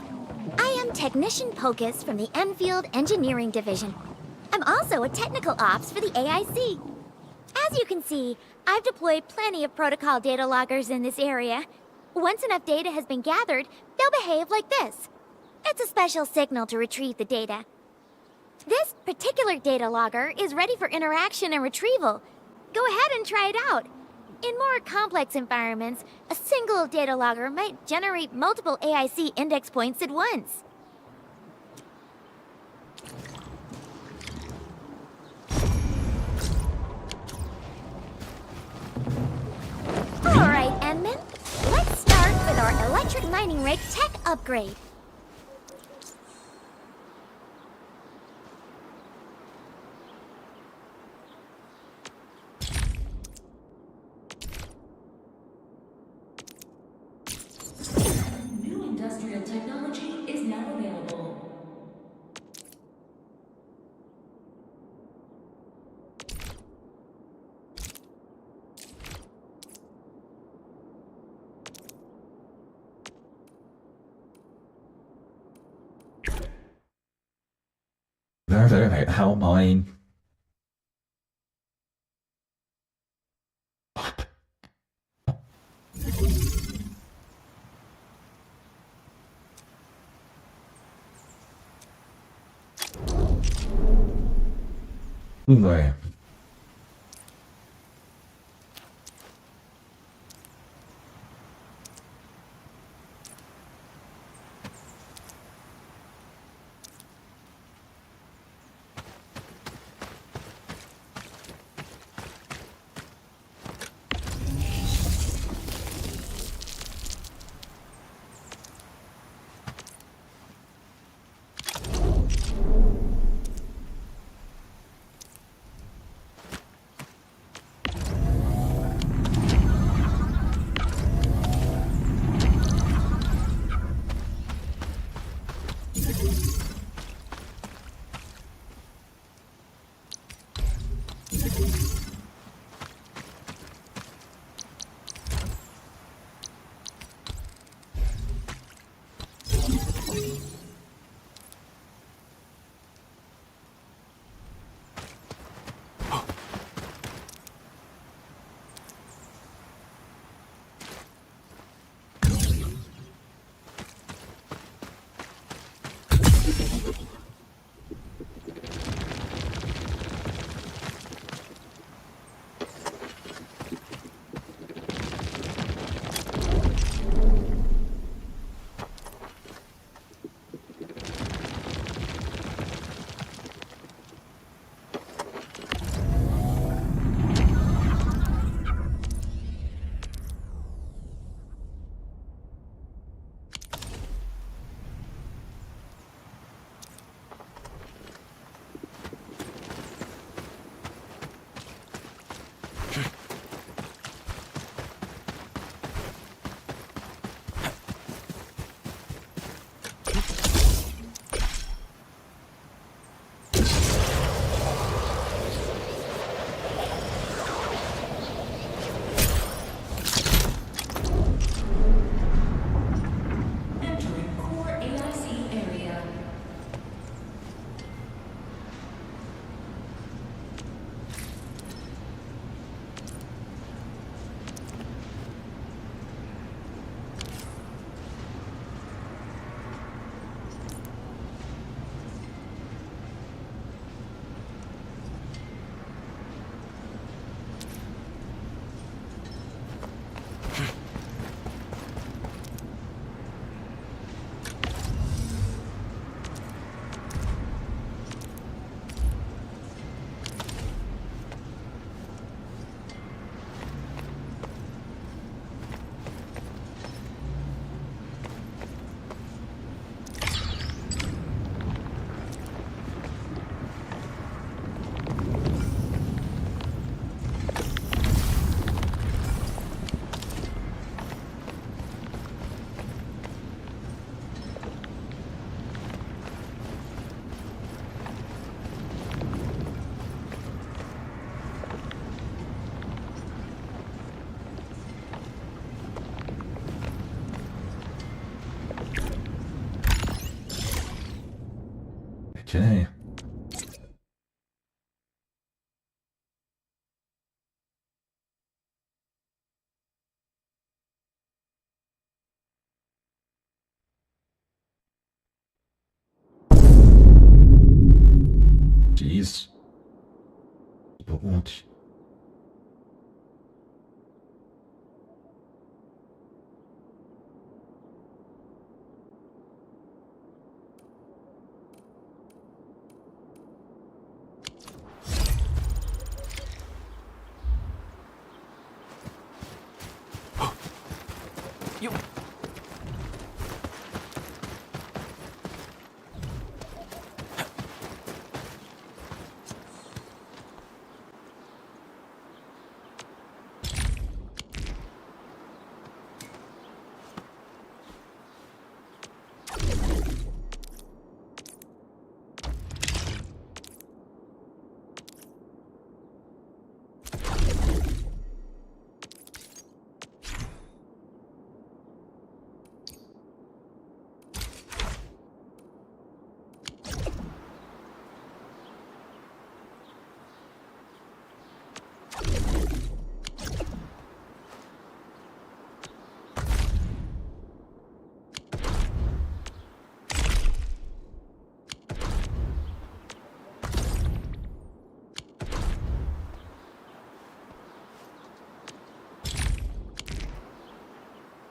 I am Technician Pocus from the Enfield Engineering Division. I'm also a technical ops for the AIC. As you can see, I've deployed plenty of protocol data loggers in this area. Once enough data has been gathered, they'll behave like this. It's a special signal to retrieve the data. This particular data logger is ready for interaction and retrieval. Go ahead and try it out. In more complex environments, a single data logger might generate multiple AIC index points at once. Alright, Enman. Let's start with our electric mining rig tech upgrade. New industrial technology is now available. Very how mine. Right. Okay. Jeez. But what? You...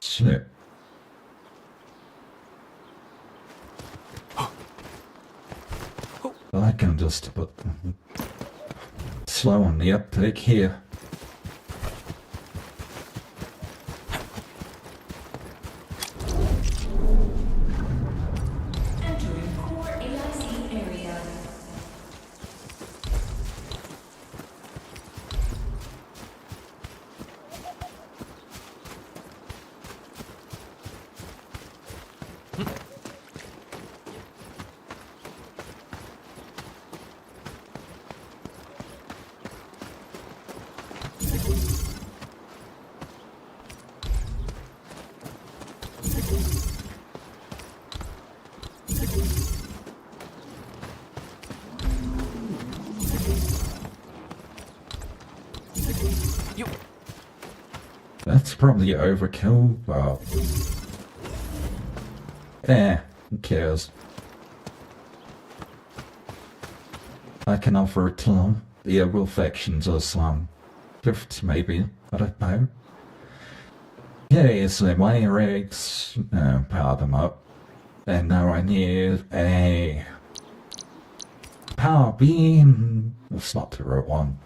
Shit. I can just put slow on the uptake here. Entering core AIC area. That's probably overkill, but... who cares? I can offer it to them. The rebel factions or some gift, maybe. I don't know. Yeah, so my rigs, power them up. And now I need a power beam. That's not the right one.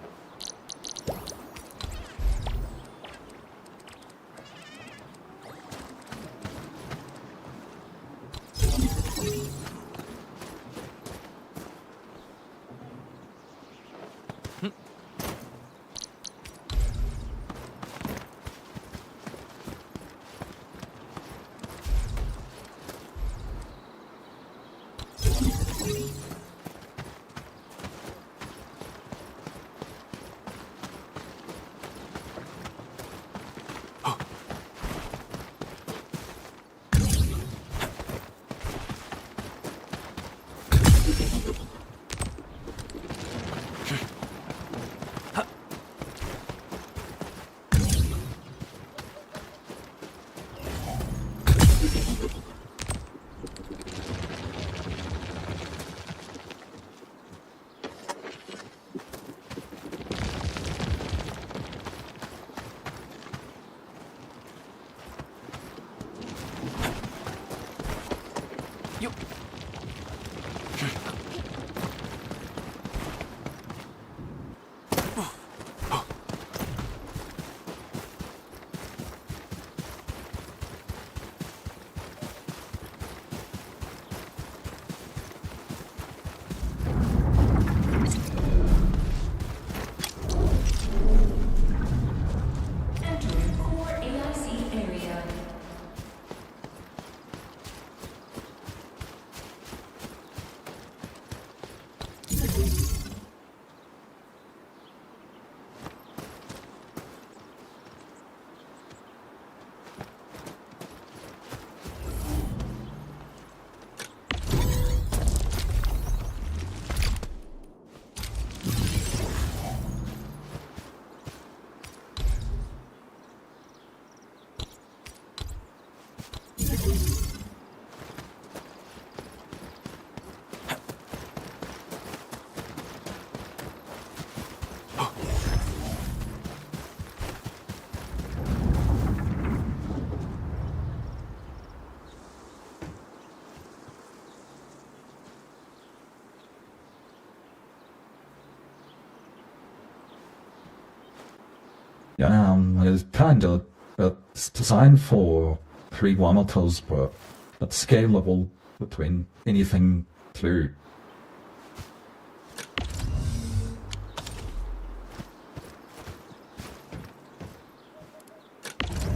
It's kind of it's designed for 3 monitors, but it's scalable between anything through.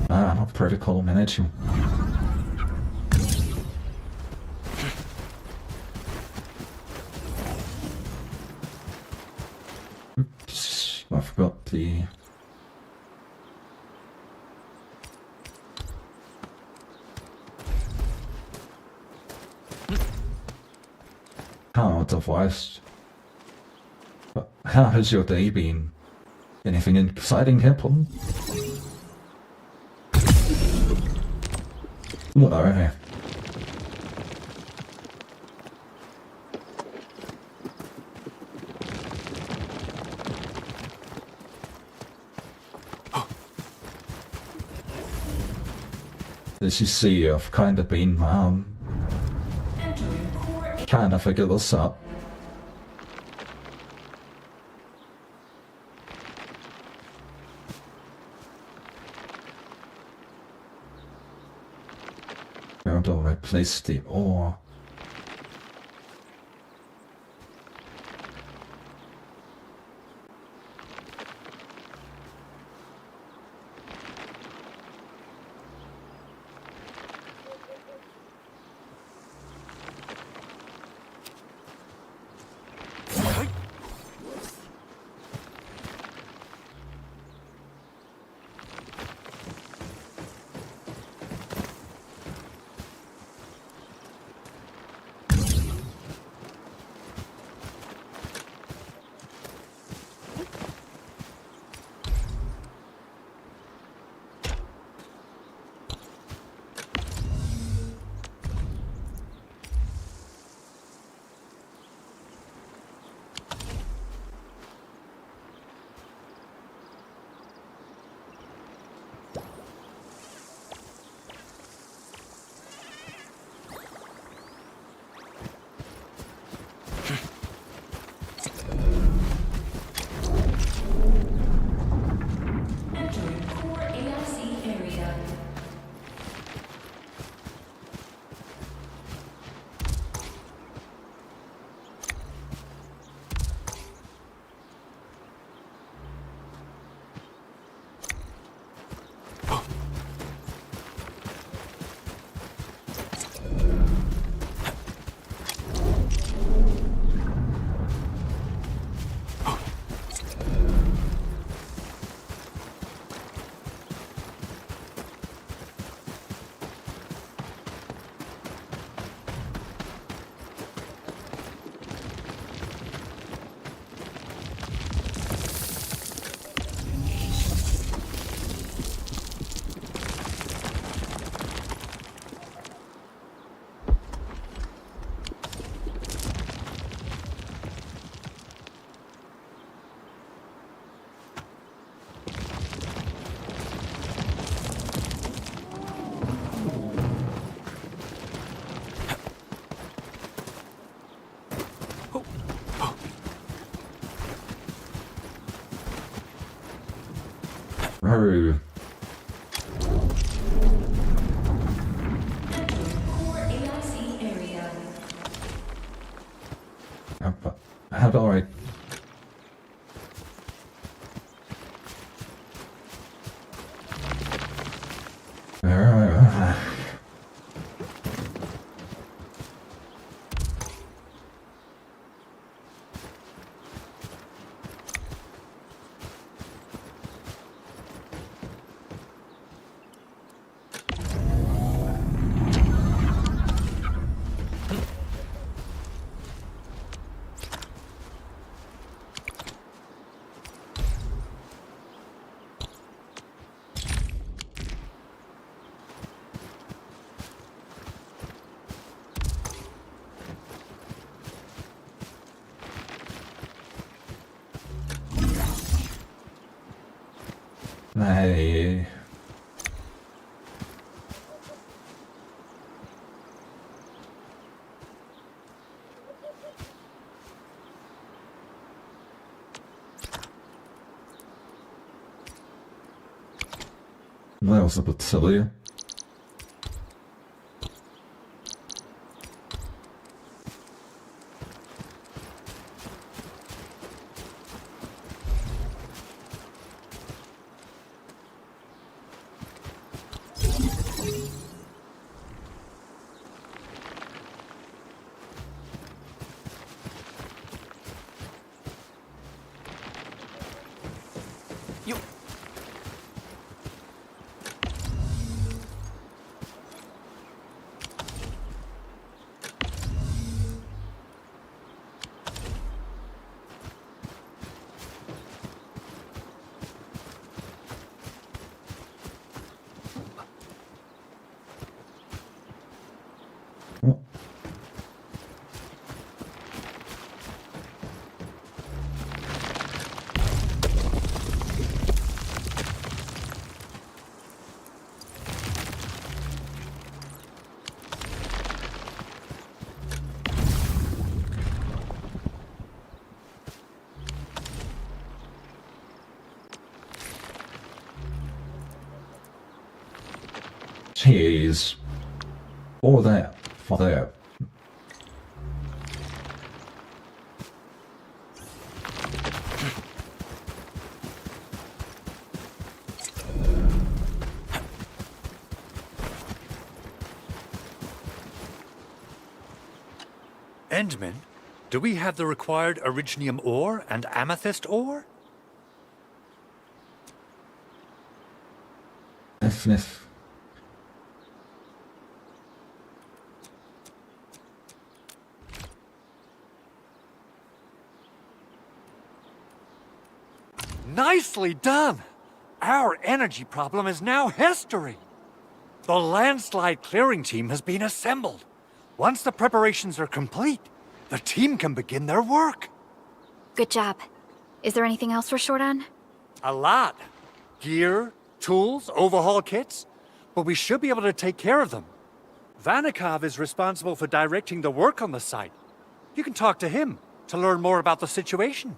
A pretty cool miniature. Oops, I forgot the... device. But how has your day been? Anything exciting happen? No. As you see, I've kind of been, trying to figure this out. Going to replace the ore. Oh. How do I... Hey. That was a bit silly. Cheers. Or that. For that. Endman, do we have the required Originium ore and Amethyst ore? Sniff. Nicely done! Our energy problem is now history. The landslide clearing team has been assembled. Once the preparations are complete, the team can begin their work. Good job. Is there anything else we're short on? A lot. Gear, tools, overhaul kits. But we should be able to take care of them. Vanikov is responsible for directing the work on the site. You can talk to him to learn more about the situation.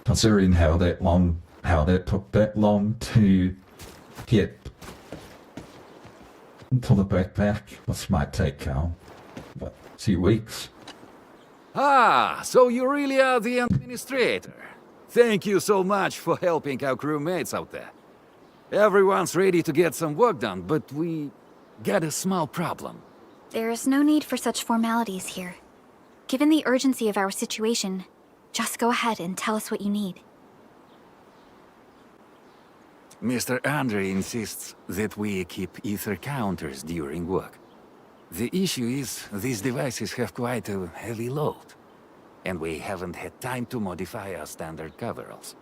Considering how that took that long to get to the backpack, this might take a few weeks. Ah, so you really are the administrator. Thank you so much for helping our crewmates out there. Everyone's ready to get some work done, but we got a small problem. There is no need for such formalities here. Given the urgency of our situation, just go ahead and tell us what you need. Mr. Andre insists that we keep ether counters during work. The issue is, these devices have quite a heavy load, and we haven't had time to modify our standard coveralls.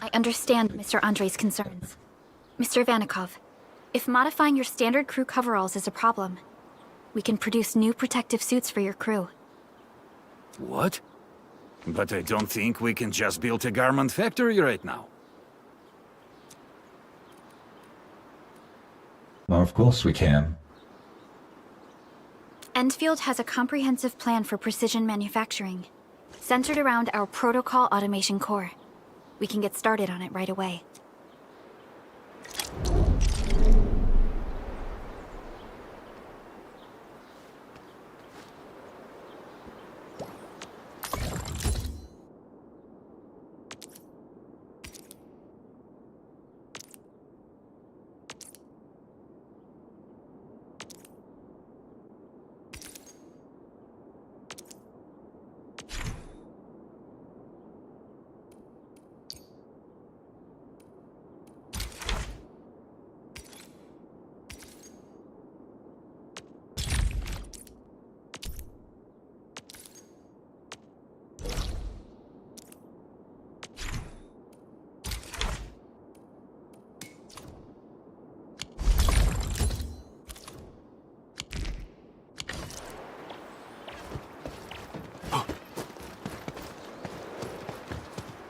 I understand Mr. Andre's concerns. Mr. Vanikov, if modifying your standard crew coveralls is a problem, we can produce new protective suits for your crew. What? But I don't think we can just build a garment factory right now. Well, of course we can. Endfield has a comprehensive plan for precision manufacturing, centered around our protocol automation core. We can get started on it right away.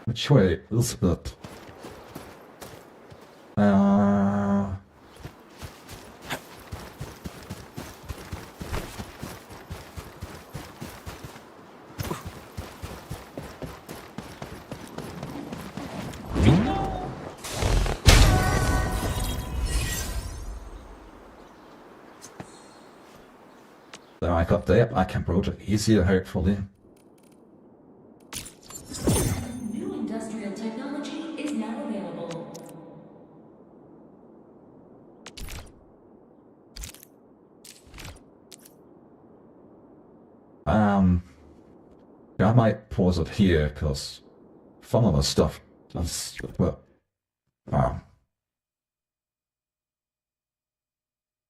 Which way is it? Then I got that, I can build it easier, hopefully. New industrial technology is now available. I might pause it here, because some of the stuff does, well,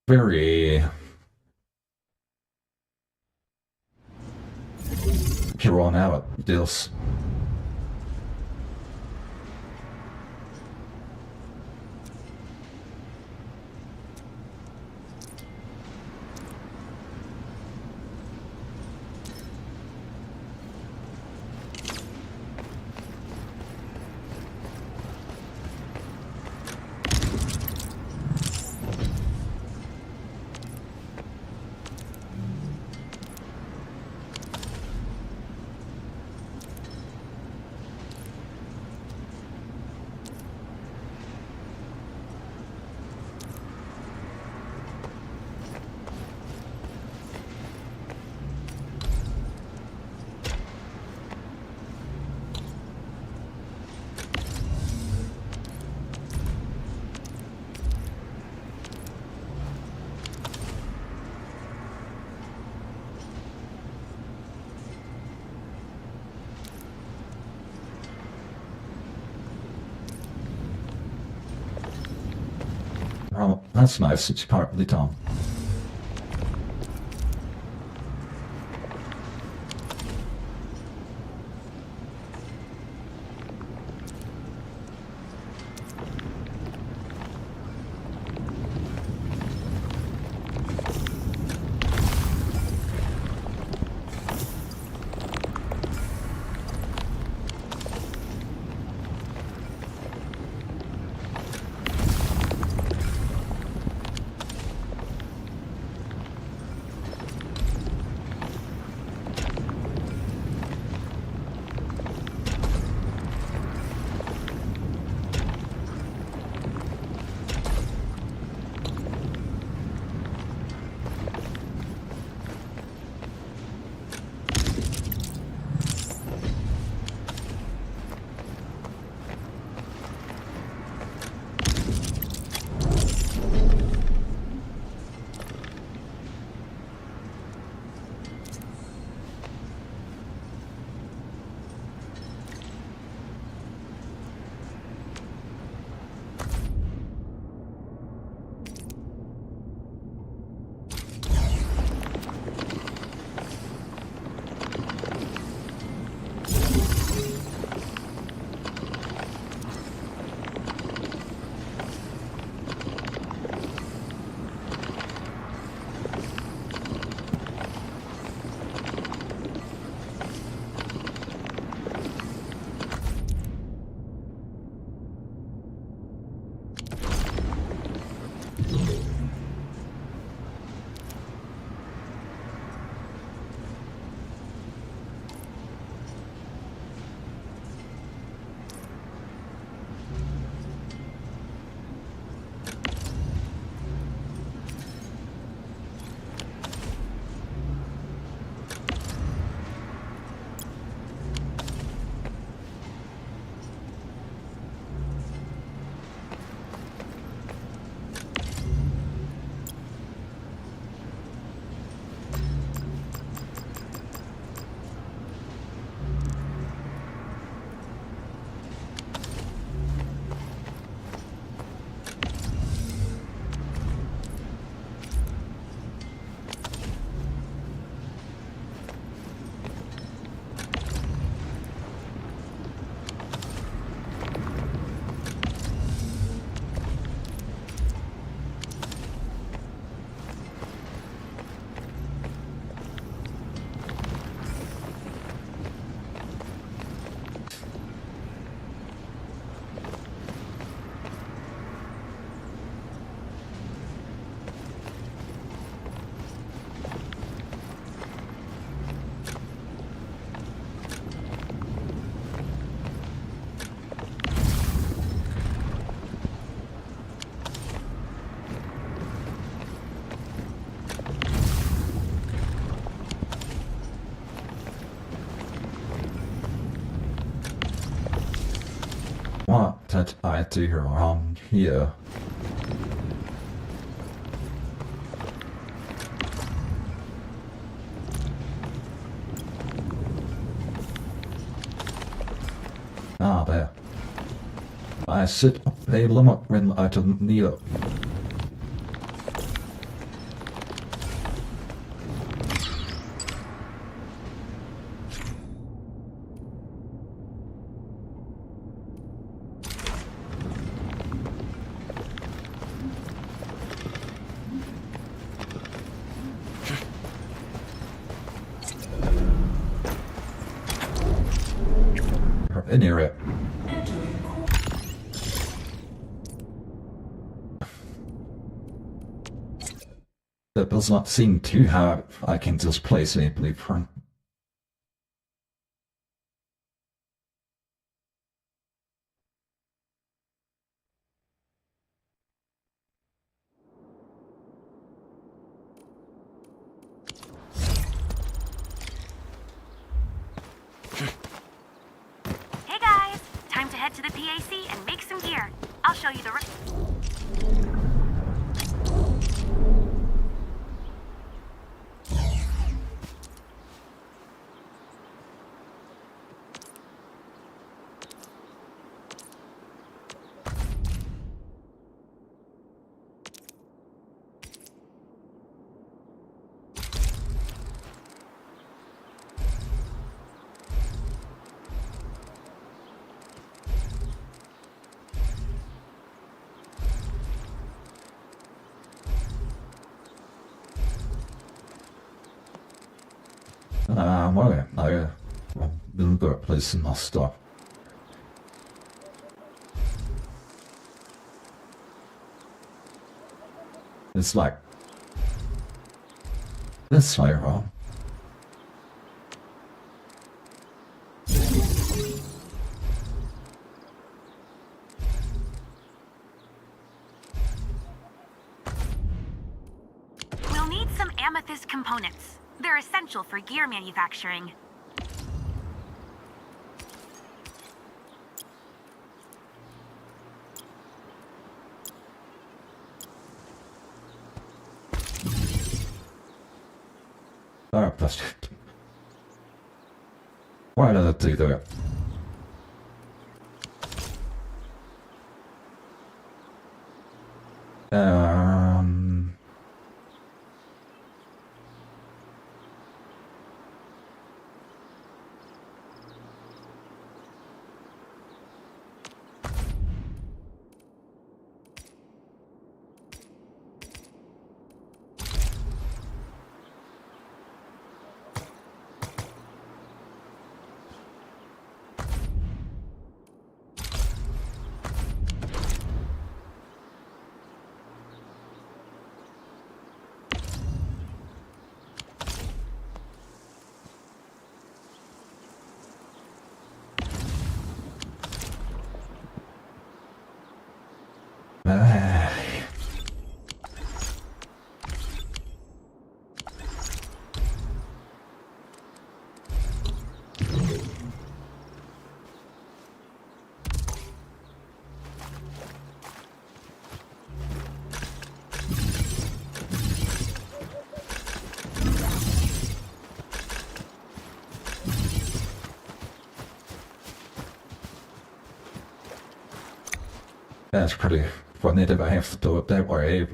very drawn out deals. Well, that's nice, it's partly done. that I do around here? Ah, there. I set up a limit when I didn't need it. Anyway. That does not seem too hard. I can just place a blueprint. Hey guys, time to head to the PAC and make some gear. I'll show you the Well, I didn't go placing my stuff. It's like this way, Rob. We'll need some amethyst components. They're essential for gear manufacturing. Oh, that's it. Why did I do that? That's pretty funny that I have to do it that way.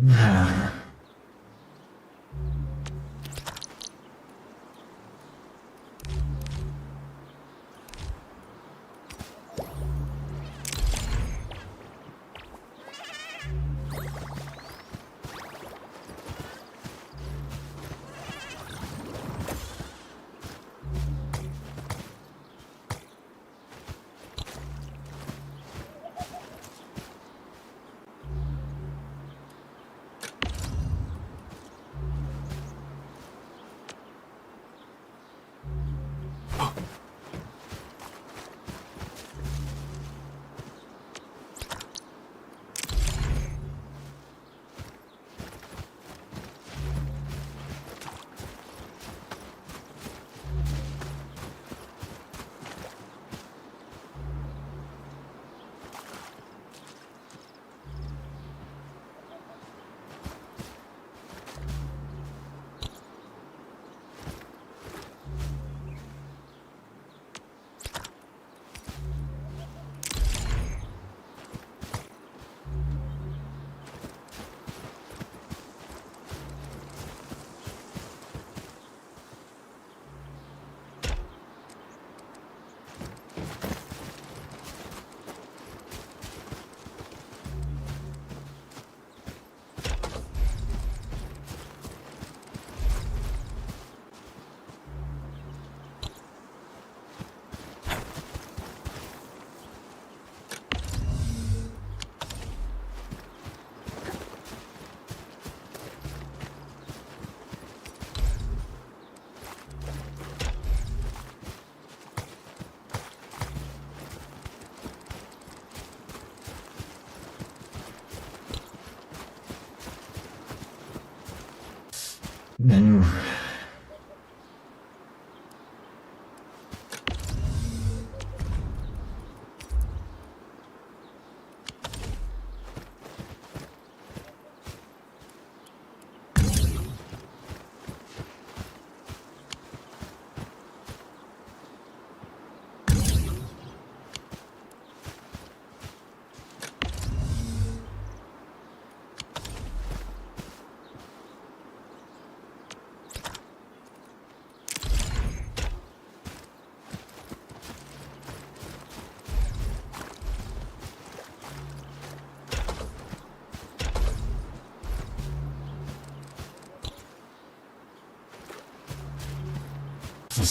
No.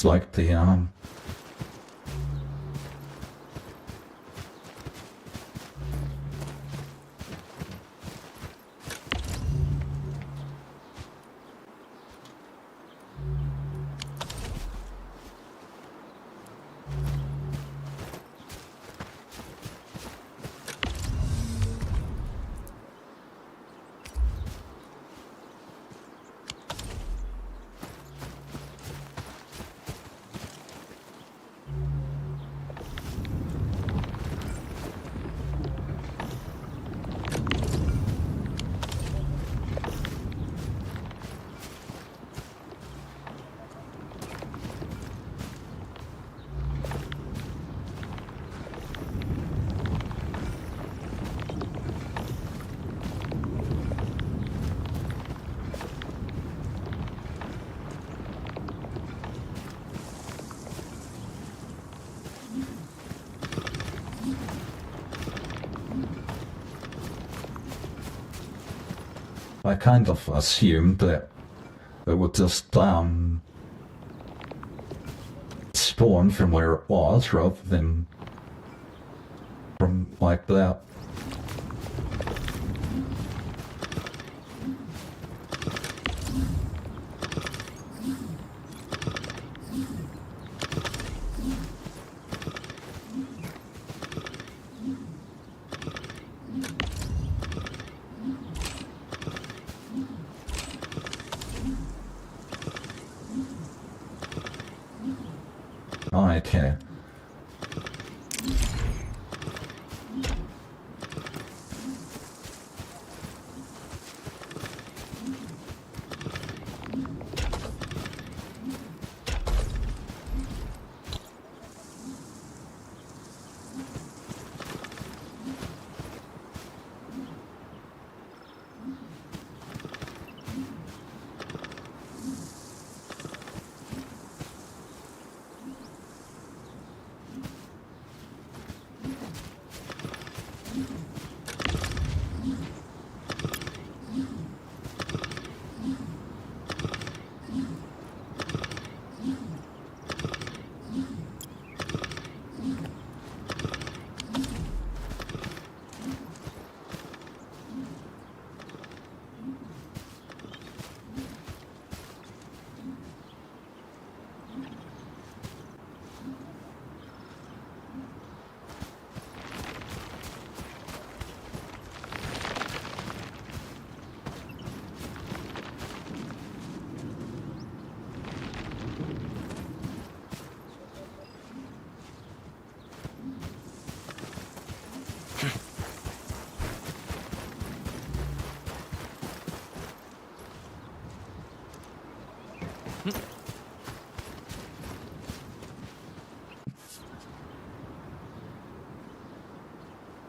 It's like the I kind of assumed that it would just spawn from where it was rather than from like that. Okay.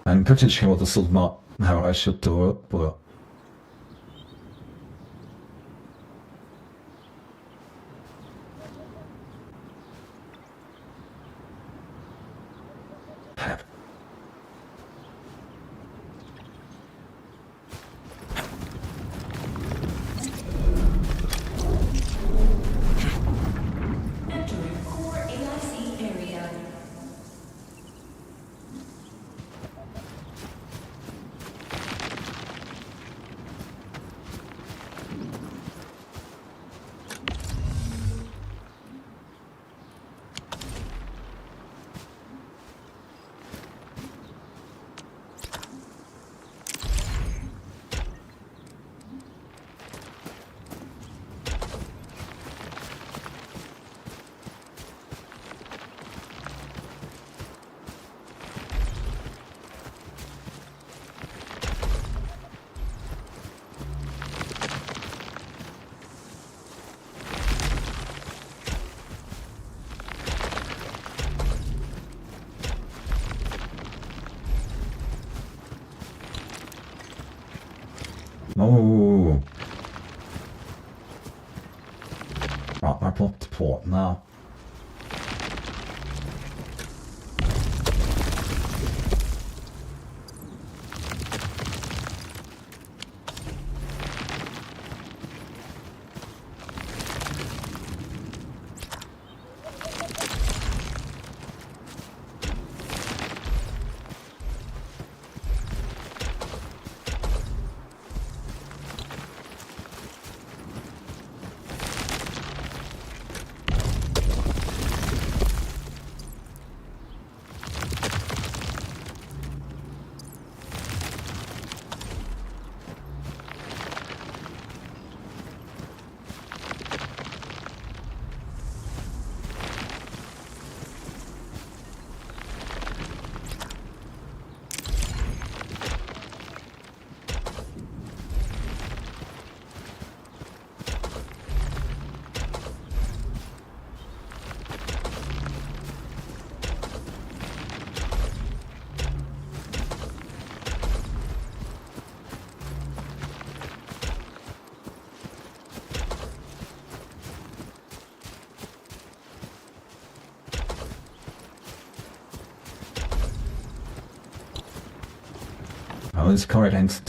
I'm pretty sure this is not how I should do it, but... Entering core AIC area. Oh. Right, I blocked the port now. Oh, this card ends.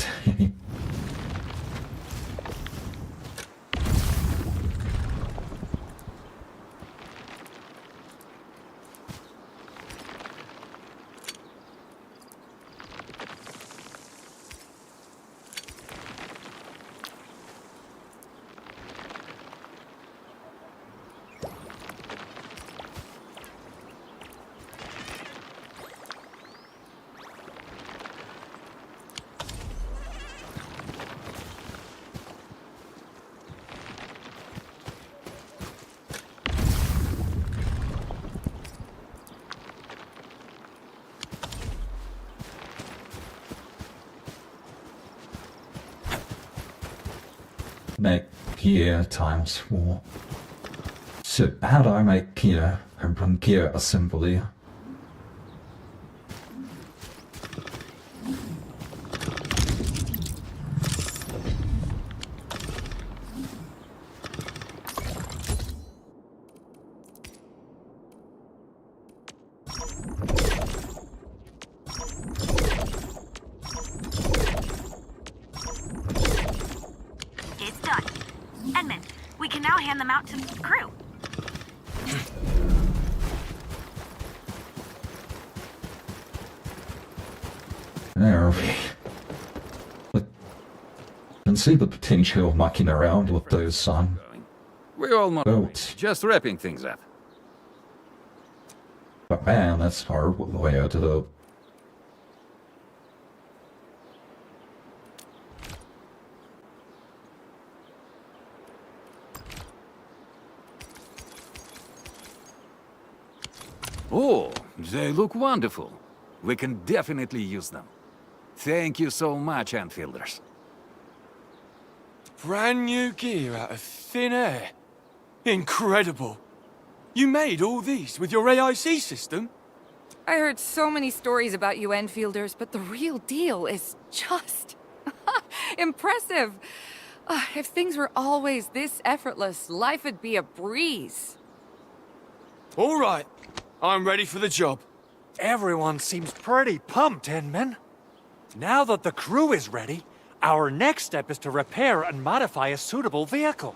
Make gear times 4. So how do I make gear and run gear assembly? It's done. Edmund, we can now hand them out to the crew. There we I can see the potential of mucking around with those We're almost built. just wrapping things up. But man, that's horrible the way I did it. Oh, they look wonderful. We can definitely use them. Thank you so much, Enfielders. Brand new gear out of thin air. Incredible. You made all these with your AIC system? I heard so many stories about you Enfielders, but the real deal is just... impressive. If things were always this effortless, life would be a breeze. All right. I'm ready for the job. Everyone seems pretty pumped, Inman. Now that the crew is ready, our next step is to repair and modify a suitable vehicle.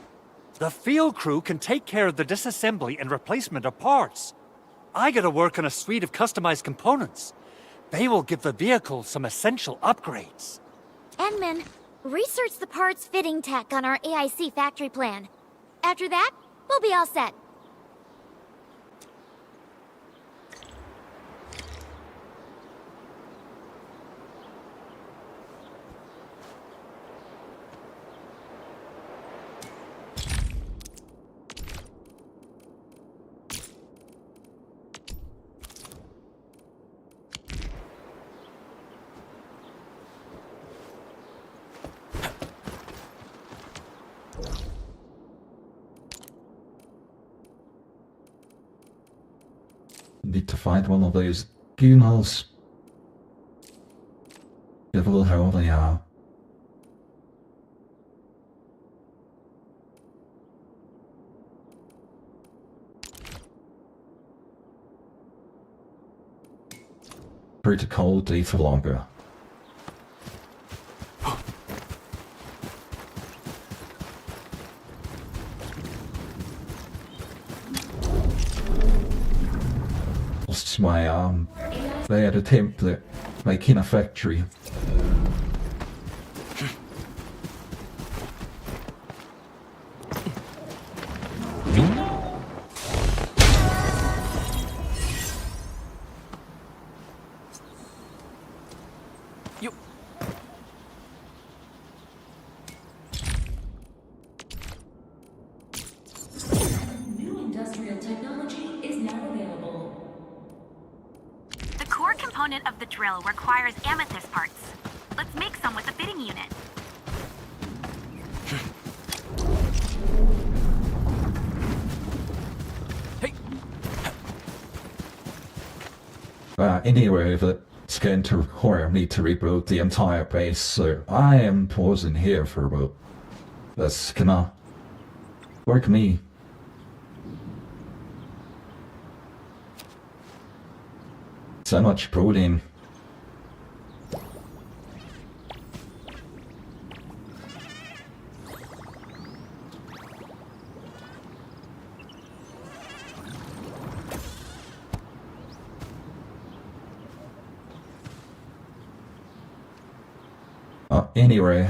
The field crew can take care of the disassembly and replacement of parts. I gotta work on a suite of customized components. They will give the vehicle some essential upgrades. Enman, research the parts fitting tech on our AIC factory plan. After that, we'll be all set. Need to find one of those gooners. Give a little how they are. Pretty cold day for longer. Lost my arm. They had attempted at making a factory. New industrial technology is now available. The core component of the drill requires amethyst parts. Let's make some with the fitting unit. Anyway, that's going to require me to rebuild the entire base, so I am pausing here for a bit. That's gonna work me. So much protein. Anyway.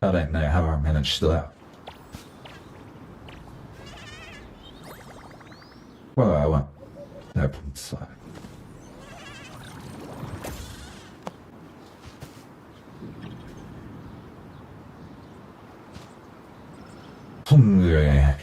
I don't know how I managed that. Well, I won't. Happens. Hungry.